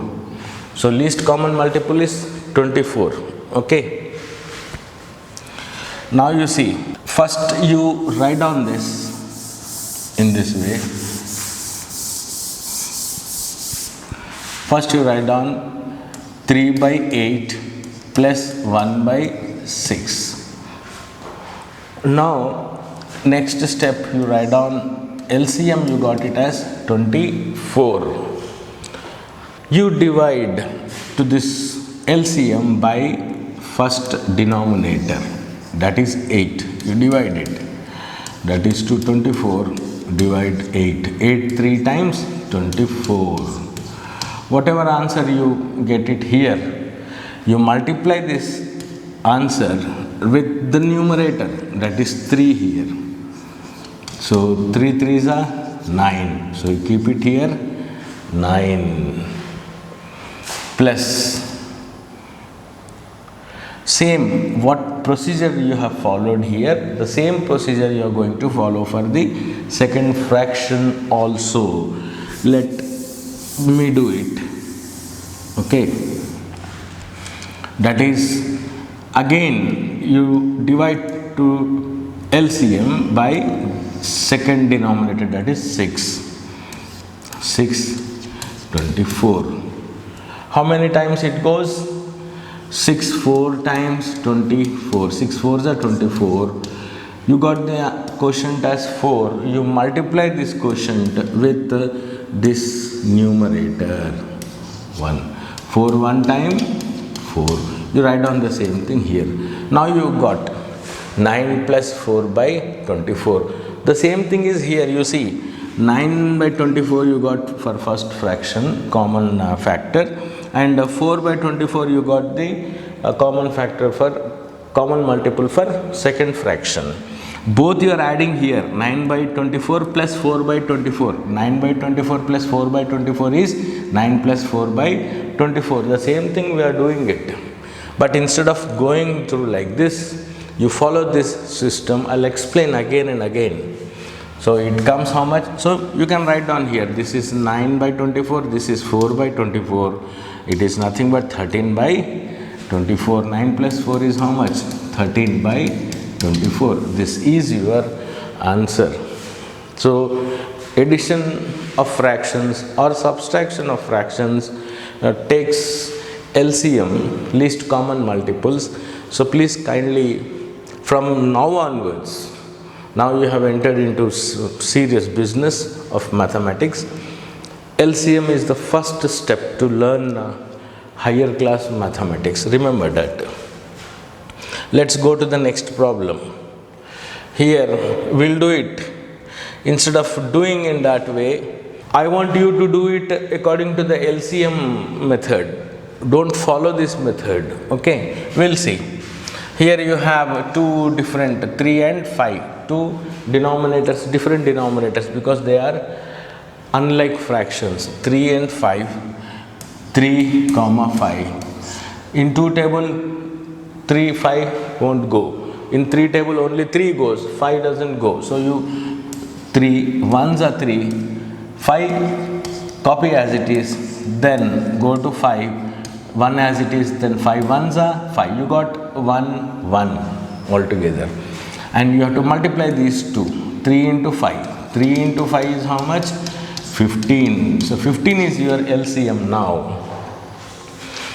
So least common multiple is 24. Okay. Now you see, first you write down this in this way. First you write down 3 by 8 plus 1 by 6. Now next step you write down LCM, you got it as 24. You divide to this LCM by first denominator, that is 8. You divide it, that is to 24 divide 8. 8 3 times 24. Whatever answer you get it here, you multiply this answer with the numerator, that is 3 here. So 3 3s are 9. So you keep it here 9 plus same what procedure you have followed here, the same procedure you are going to follow for the second fraction also. Let me do it. Okay, that is, again you divide to LCM by second denominator, that is 24. How many times it goes? 4 times 24. 6 4s are 24. You got the quotient as 4. You multiply this quotient with this numerator 1. 4 1 time 4. You write down the same thing here. Now you got 9 plus 4 by 24. The same thing is here. You see, 9 by 24 you got for first fraction, common factor, and 4 by 24 you got the common factor for common multiple for second fraction. Both you are adding here, 9 by 24 plus 4 by 24. 9 by 24 plus 4 by 24 is 9 plus 4 by 24. The same thing we are doing it. But instead of going through like this, you follow this system. I'll explain again and again. So it comes how much? So you can write down here, this is 9 by 24, this is 4 by 24. It is nothing but 13 by 24. 9 plus 4 is how much? 13 by 24. This is your answer. So addition of fractions or subtraction of fractions takes LCM, least common multiples. So please kindly, from now onwards, now you have entered into serious business of mathematics. LCM is the first step to learn higher class mathematics. Remember that. Let's go to the next problem. Here we'll do it. Instead of doing in that way, I want you to do it according to the LCM method. Don't follow this method. Okay, we'll see. Here you have two different, 3 and 5, two denominators, different denominators, because they are unlike fractions. 3 and 5, 3 comma 5. In 2 table 3 5 won't go. In 3 table only 3 goes, 5 doesn't go. So you 3 1s are 3, 5 copy as it is, then go to 5, 1 as it is, then 5 1s are 5. You got 1 1 altogether, and you have to multiply these two. 3 into 5. 3 into 5 is how much? 15. So 15 is your LCM now.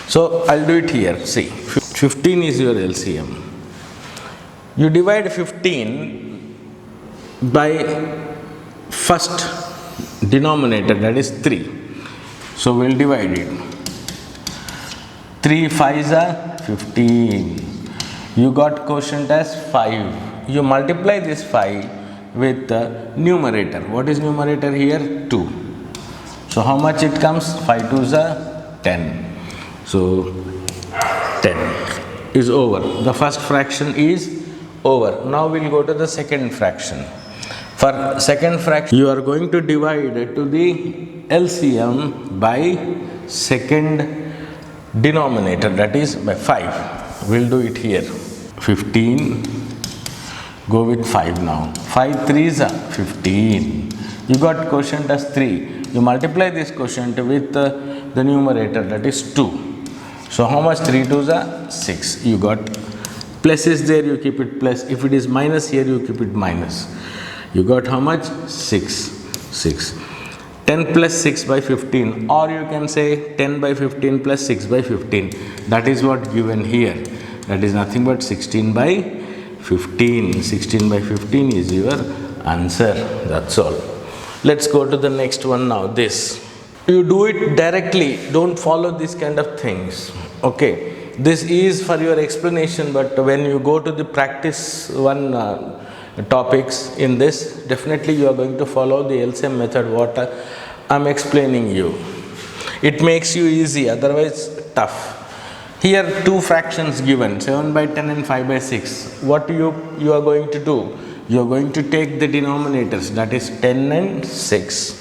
So I'll do it here. See, 15 is your LCM. You divide 15 by first denominator, that is 3. So we'll divide it. 3 5s are 15. You got quotient as 5. You multiply this 5 with the numerator. What is numerator here? 2. So how much it comes? 5 2s are 10. So 10 is over. The first fraction is over. Now we'll go to the second fraction. For second fraction, you are going to divide to the LCM by second denominator, that is by 5. We'll do it here. 15, go with 5 now. 5 3s are 15. You got quotient as 3. You multiply this quotient with the numerator, that is 2. So how much? 3 2s are 6. You got plus is there, you keep it plus. If it is minus here, you keep it minus. You got how much? 6. 10 plus 6 by 15, or you can say 10 by 15 plus 6 by 15. That is what given here. That is nothing but 16 by 15. 16 by 15 is your answer. That's all. Let's go to the next one now. This. You do it directly. Don't follow this kind of things. Okay. This is for your explanation, but when you go to the practice one topics in this, definitely you are going to follow the LCM method, what I'm explaining you. It makes you easy, otherwise tough. Here two fractions given, 7 by 10 and 5 by 6. What you are going to do? You are going to take the denominators, that is 10 and 6.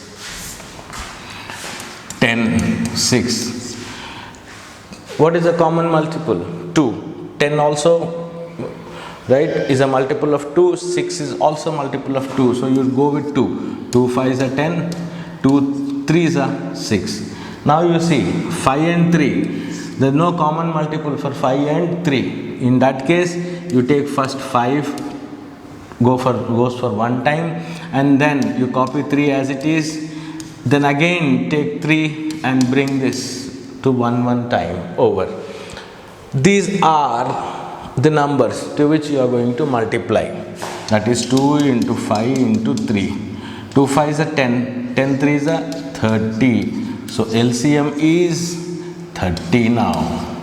10, 6. What is the common multiple? 2. 10 also, right, is a multiple of 2, 6 is also multiple of 2, so you go with 2. 2 5s are 10, 2 3s are 6. Now you see 5 and 3, there is no common multiple for 5 and 3. In that case, you take first 5, goes for one time, and then you copy 3 as it is, then again take 3 and bring this to one time over. These are the numbers to which you are going to multiply, that is 2 into 5 into 3. 2 5s are 10, 10 3s are 30. So LCM is 30 now.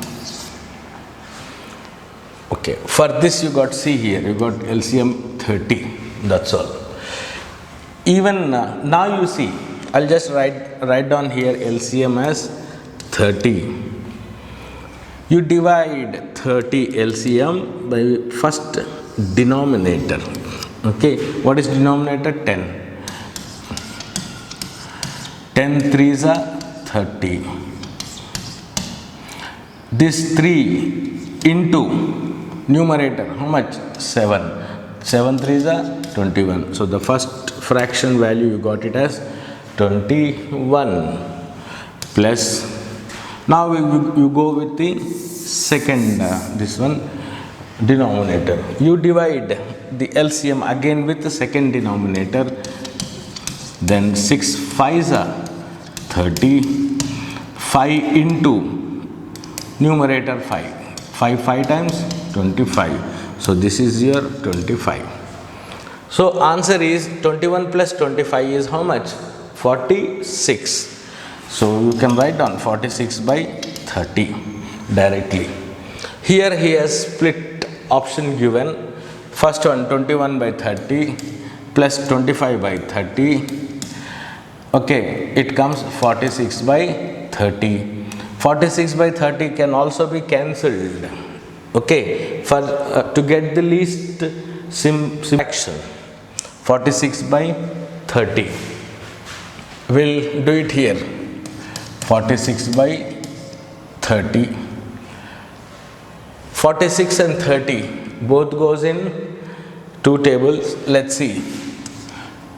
Okay, for this you got, see here, you got LCM 30, that's all. Even now you see, I'll just write down here LCM as 30. You divide 30 LCM by first denominator. Okay, what is denominator? 10. 10 3s are 30. This 3 into numerator, how much? 7. 7 3s are 21. So the first fraction value you got it as 21 plus. Now you go with the second, this one, denominator. You divide the LCM again with the second denominator. Then 6 5s are 30. 5 into numerator 5. 5 times 25. So this is your 25. So answer is 21 plus 25 is how much? 46. So you can write down 46 by 30 directly. Here he has split option given. First one 21 by 30 plus 25 by 30. Okay, it comes 46 by 30. 46 by 30 can also be cancelled. Okay, for to get the least fraction, 46 by 30. We'll do it here. 46 by 30. 46 and 30 both goes in two tables. Let's see.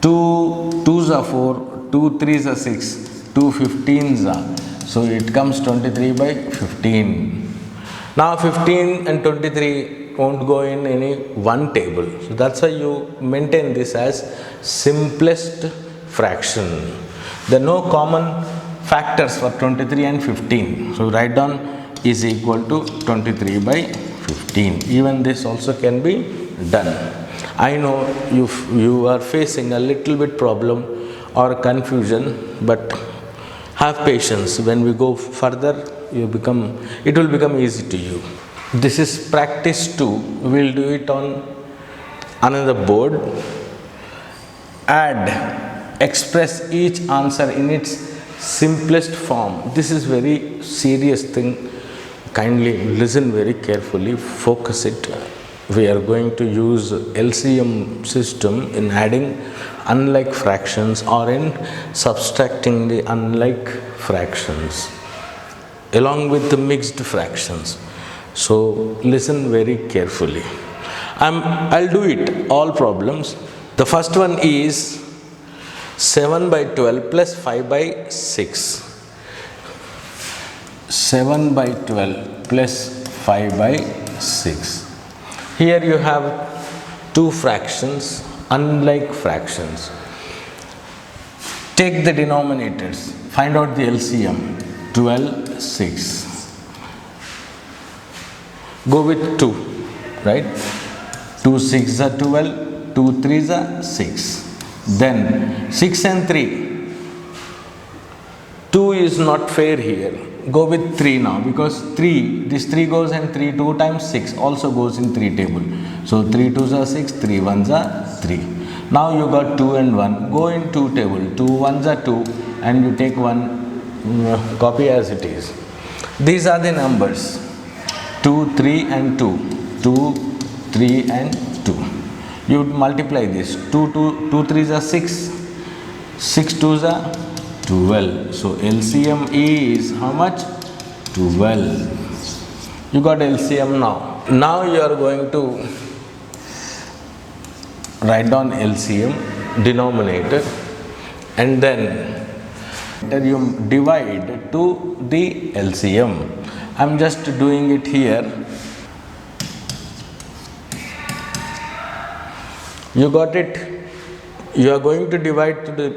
2 2s are 4, 2 3s are 6, 2 15s are. So it comes 23 by 15. Now 15 and 23 won't go in any one table. So that's why you maintain this as simplest fraction. There are no common factors for 23 and 15. So write down is equal to 23 by 15. Even this also can be done. I know you are facing a little bit problem or confusion, but have patience. When we go further, it will become easy to you. This is practice 2. We will do it on another board. Add, express each answer in its simplest form. This is very serious thing. Kindly listen very carefully, focus it. We are going to use LCM system in adding unlike fractions or in subtracting the unlike fractions along with the mixed fractions. So listen very carefully. I'll do it, all problems. The first one is 7 by 12 plus 5 by 6. 7 by 12 plus 5 by 6. Here you have two fractions, unlike fractions. Take the denominators, find out the LCM. 12, 6. Go with 2, right? 2 6s are 12, 2 3s are 6. Then 6 and 3. 2 is not fair here. Go with 3 now, because 3, this 3 goes and 3 2 times 6 also goes in 3 table. So 3 2s are 6, 3 1s are 3. Now you got 2 and 1. Go in 2 table. 2 1s are 2 and you take 1, copy as it is. These are the numbers 2, 3 and 2. 2, 3 and 2. You multiply this. 2 3s are 6. 6 2s are 12. So LCM is how much? 12. You got LCM now. Now you are going to write down LCM denominator, and then you divide to the LCM. I am just doing it here. You got it? You are going to divide to the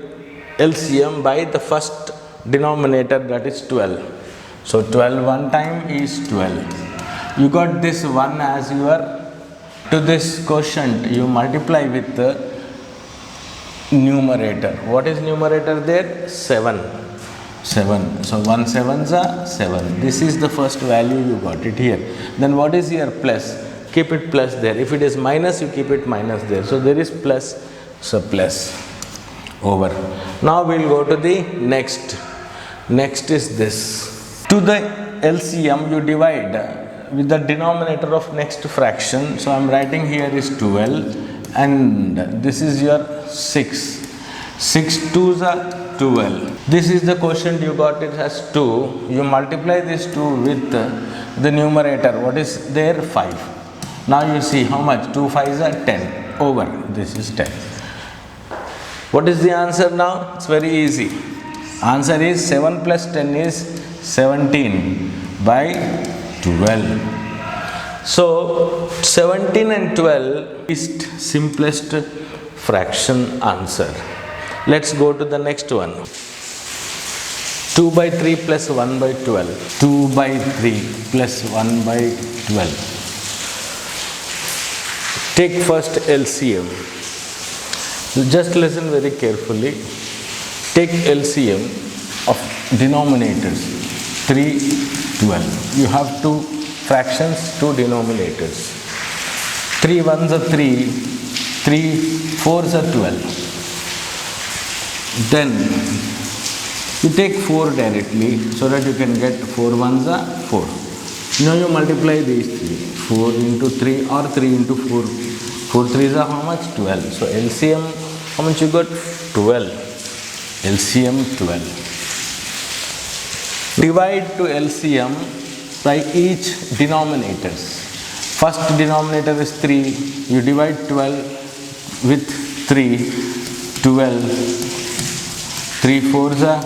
LCM by the first denominator, that is 12. So 12 one time is 12. You got this 1 as your, to this quotient you multiply with the numerator. What is numerator there? 7. 7. So 1 7s are 7. This is the first value, you got it here. Then what is here? Plus. Keep it plus there. If it is minus, you keep it minus there. So there is plus, so plus over. Now we will go to the next. Next is this. To the LCM you divide with the denominator of next fraction. So I am writing here is 12 and this is your 6. 6 2s are 12. This is the quotient, you got it as 2. You multiply this 2 with the numerator. What is there? 5. Now you see how much? 2 5s are 10 over. This is 10. What is the answer now? It's very easy. Answer is 7 plus 10 is 17 by 12. So 17 and 12 is simplest fraction answer. Let's go to the next one. 2 by 3 plus 1 by 12. 2 by 3 plus 1 by 12. Take first LCM. Just listen very carefully. Take LCM of denominators. 3, 12. You have two fractions, two denominators. 3 1s are 3, 3 4s are 12. Then you take 4 directly so that you can get 4 1s are 4. Now you multiply these 3. 4 into 3 or 3 into 4. 4 3s are how much? 12. So LCM, how much you got? 12. LCM 12. Divide to LCM by each denominators. First denominator is 3. You divide 12 with 3. 12. 3 4s are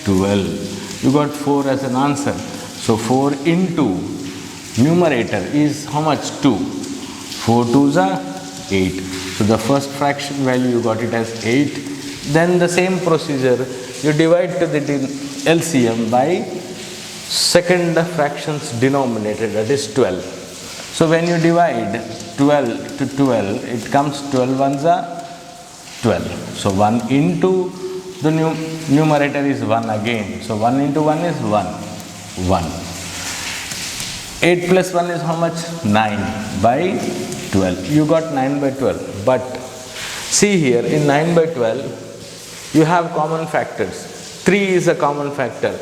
12. You got 4 as an answer. So 4 into numerator is how much? 2. 4 2s are 8. So the first fraction value you got it as 8. Then the same procedure, you divide to the LCM by second fraction's denominator, that is 12. So when you divide 12 to 12, it comes 12 1s are 12. So 1 into the numerator is 1 again. So 1 into 1 is 1. 1. 8 plus 1 is how much? 9 by 12. You got 9 by 12. But see here, in 9 by 12, you have common factors. 3 is a common factor.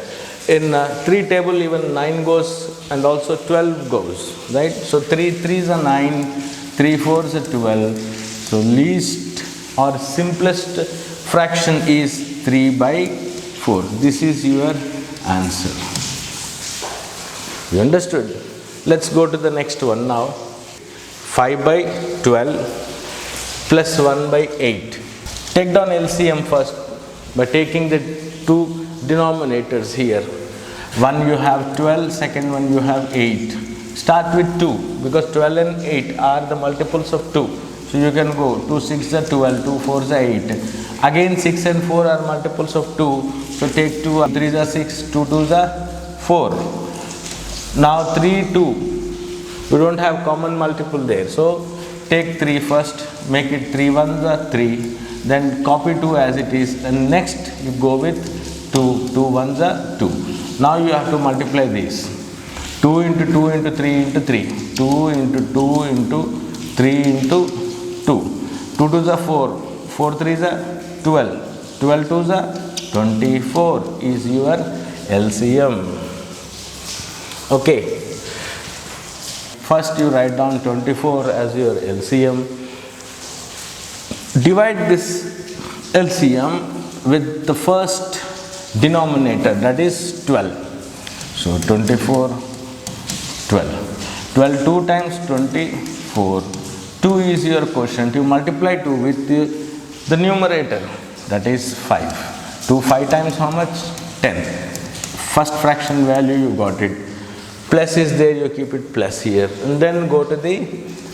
In 3 table, even 9 goes and also 12 goes. Right? So 3 3s are 9, 3 4s are 12. So least or simplest fraction is 3 by 4. This is your answer. You understood? Let's go to the next one now. 5 by 12 plus 1 by 8. Take down LCM first by taking the two denominators here. One you have 12, second one you have 8. Start with 2 because 12 and 8 are the multiples of 2. So you can go 2 6 are 12, 2 4 are 8. Again 6 and 4 are multiples of 2. So take 2, 3 are 6, 2 2s are 4. Now 3 2. We don't have common multiple there. So take 3 first, make it 3 1s are 3. Then copy 2 as it is, and next you go with 2, 2 1s are 2. Now you have to multiply these. 2 into 2 into 3 into 3. 2 into 2 into 3 into 2. 2 2s are 4. 4 3s are 12. 12 2s are 24 is your LCM. Okay. First you write down 24 as your LCM. Divide this LCM with the first denominator, that is 12. So 24, 12. 12 2 times 24. 2 is your quotient. You multiply 2 with the numerator, that is 5. 2 5 times how much? 10. First fraction value you got it. Plus is there, you keep it plus here. And then go to the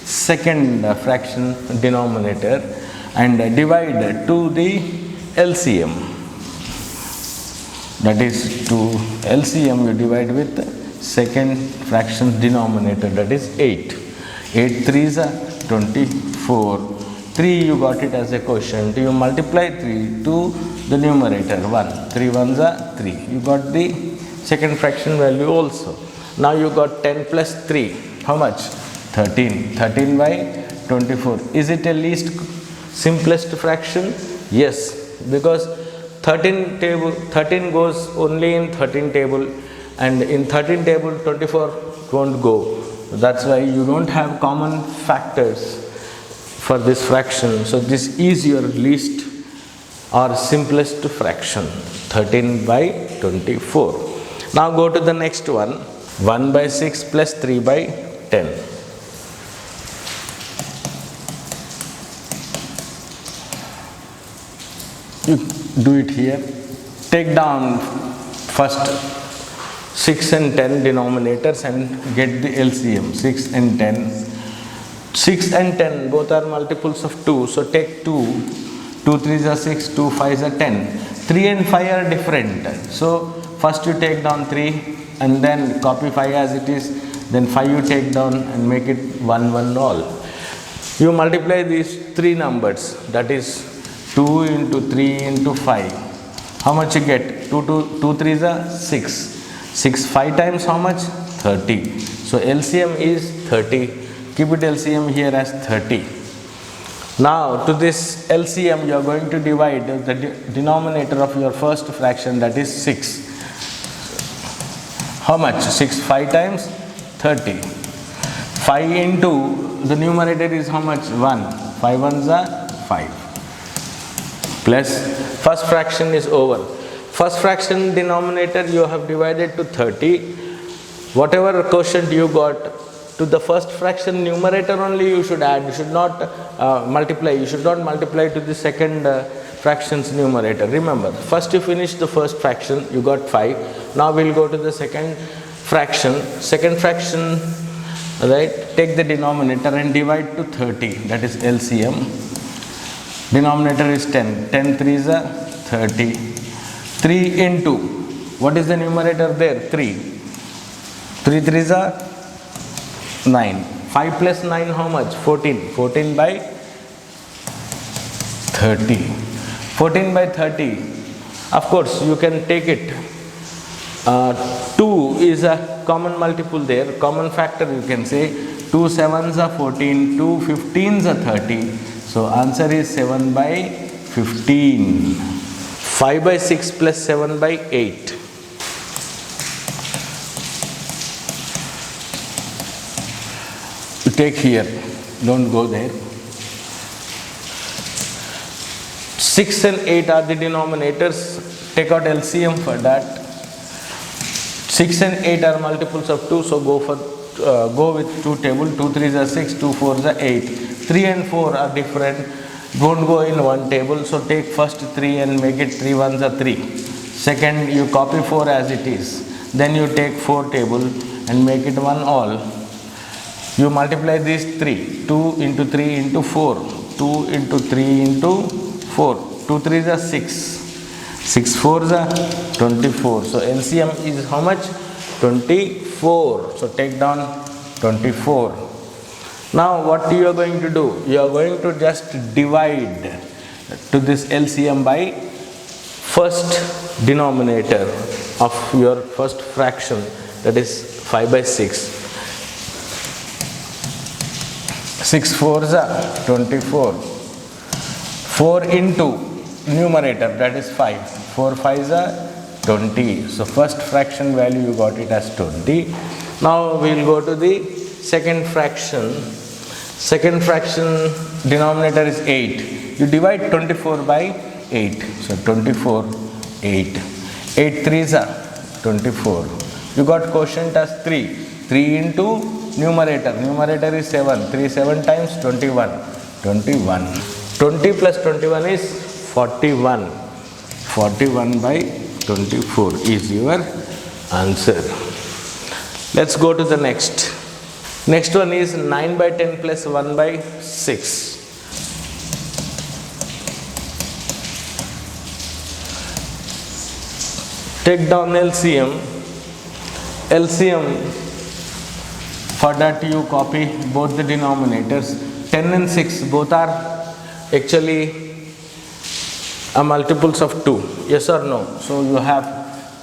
second fraction denominator and divide to the LCM. That is, to LCM you divide with second fraction denominator, that is 8. 8 3s are 24. 3 you got it as a quotient. You multiply 3 to the numerator, 1. 3 1s are 3. You got the second fraction value also. Now you got 10 plus 3. How much? 13. 13 by 24. Is it a least simplest fraction? Yes, because 13 goes only in 13 table, and in 13 table 24 won't go. That's why you don't have common factors for this fraction. So this is your least or simplest fraction, 13 by 24. Now go to the next one, 1 by 6 plus 3 by 10. You do it here. Take down first 6 and 10 denominators and get the LCM. 6 and 10. 6 and 10 both are multiples of 2. So take 2. 2 3s are 6. 2 5s are 10. 3 and 5 are different. So first you take down 3 and then copy 5 as it is. Then 5 you take down and make it 1 1 all. You multiply these three numbers. That is 2 into 3 into 5. How much you get? 2 3s are 6. 6 5 times how much? 30. So LCM is 30. Keep it LCM here as 30. Now to this LCM you are going to divide the denominator of your first fraction, that is 6. How much? 6 5 times 30. 5 into the numerator is how much? 1. 5 1s are 5. Plus first fraction is over. First fraction denominator you have divided to 30. Whatever quotient you got, to the first fraction numerator only you should add. You should not multiply. You should not multiply to the second fraction's numerator. Remember, first you finish the first fraction, you got 5. Now we'll go to the second fraction. Second fraction, right? Take the denominator and divide to 30. That is LCM. Denominator is 10. 10 3s are 30. 3 into, what is the numerator there? 3. 3 3s are 9. 5 plus 9 how much? 14. 14 by 30. 14 by 30. Of course, you can take it. 2 is a common multiple there. Common factor you can say. 2 7s are 14. 2 15s are 30. So answer is 7 by 15. 5 by 6 plus 7 by 8. You take here, don't go there. 6 and 8 are the denominators. Take out LCM for that. 6 and 8 are multiples of 2, so go with 2 table. 2 3s are 6, 2 4s are 8. 3 and 4 are different. Don't go in one table. So take first 3 and make it 3 1s are 3. Second, you copy 4 as it is. Then you take 4 table and make it 1 all. You multiply these 3. 2 into 3 into 4. 2 into 3 into 4. 2 3s are 6. 6 4s are 24. So LCM is how much? 24. So take down 24. Now what you are going to do? You are going to just divide to this LCM by first denominator of your first fraction, that is 5 by 6. 6 4s are 24. 4 into numerator, that is 5. 4 5s are 20. So first fraction value you got it as 20. Now we will go to the second fraction. Second fraction denominator is 8. You divide 24 by 8. So 24 8. 8 3s are 24. You got quotient as 3. 3 into numerator. Numerator is 7. 3 7 times 21. 21. 20 plus 21 is 41. 41 by 24 is your answer. Let's go to the next. Next one is 9 by 10 plus 1 by 6. Take down LCM. LCM, for that you copy both the denominators. 10 and 6 both are actually multiples of 2. Yes or no? So you have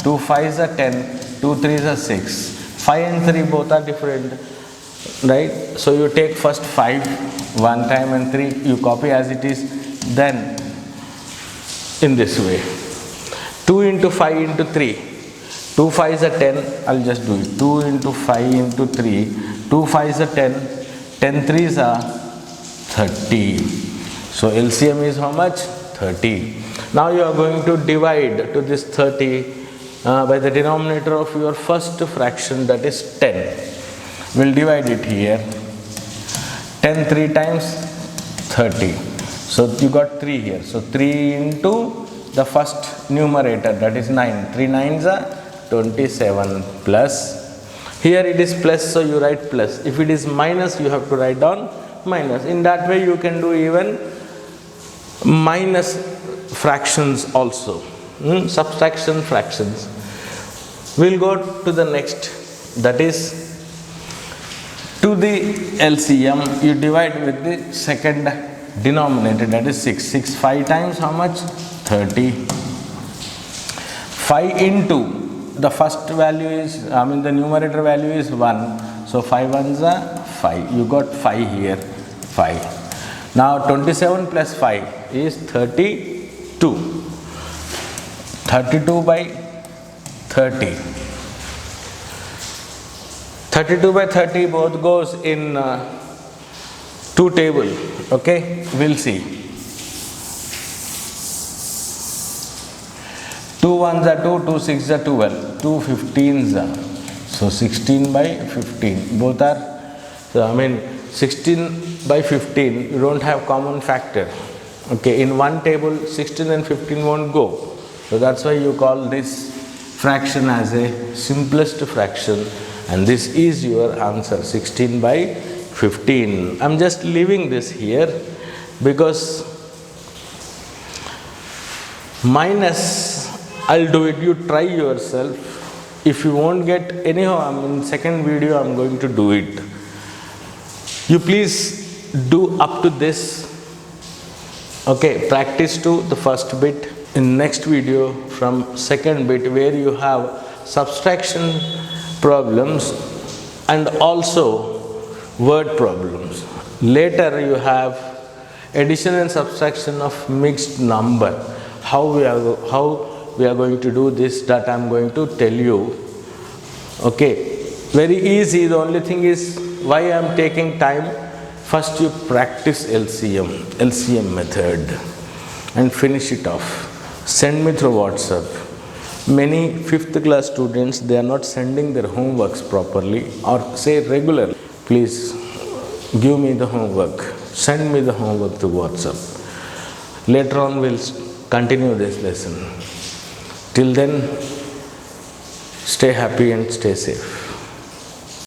2 5s are 10, 2 3s are 6. 5 and 3 both are different, right? So you take first 5 one time and 3 you copy as it is, then in this way. 2 into 5 into 3. 2 5s are 10. I'll just do it. 2 into 5 into 3. 2 5s are 10. 10 3s are 30. So LCM is how much? 30. Now you are going to divide to this 30 by the denominator of your first fraction, that is 10. We'll divide it here. 10 3 times 30. So you got 3 here. So 3 into the first numerator, that is 9. 3 9s are 27 plus. Here it is plus, so you write plus. If it is minus, you have to write down minus. In that way you can do even minus fractions also. Subtraction fractions. We'll go to the next, that is to the LCM you divide with the second denominator, that is 6. 6 5 times how much? 30. 5 into the first value is, the numerator value is 1. So 5 ones are 5. You got 5 here. 5. Now 27 plus 5 is 32. 32 by 30. 32 by 30 both goes in 2 table. Okay, we'll see. 2 ones are 2, 2 6s are 12, 2 15s are. So 16 by 15. Both are, 16 by 15, you don't have common factor. Okay, in one table 16 and 15 won't go. So that's why you call this fraction as a simplest fraction, and this is your answer, 16 by 15. I'm just leaving this here because minus, I'll do it, you try yourself. If you won't get, anyhow, in second video I'm going to do it. You please do up to this. Okay, practice to the first bit. In next video from second bit, where you have subtraction problems and also word problems. Later you have addition and subtraction of mixed number. How we are going to do this, that I am going to tell you. Okay, very easy. The only thing is why I am taking time. First you practice LCM method and finish it off. Send me through WhatsApp. Many 5th class students, they are not sending their homeworks properly or say regularly. Please give me the homework. Send me the homework to WhatsApp. Later on we'll continue this lesson. Till then, stay happy and stay safe.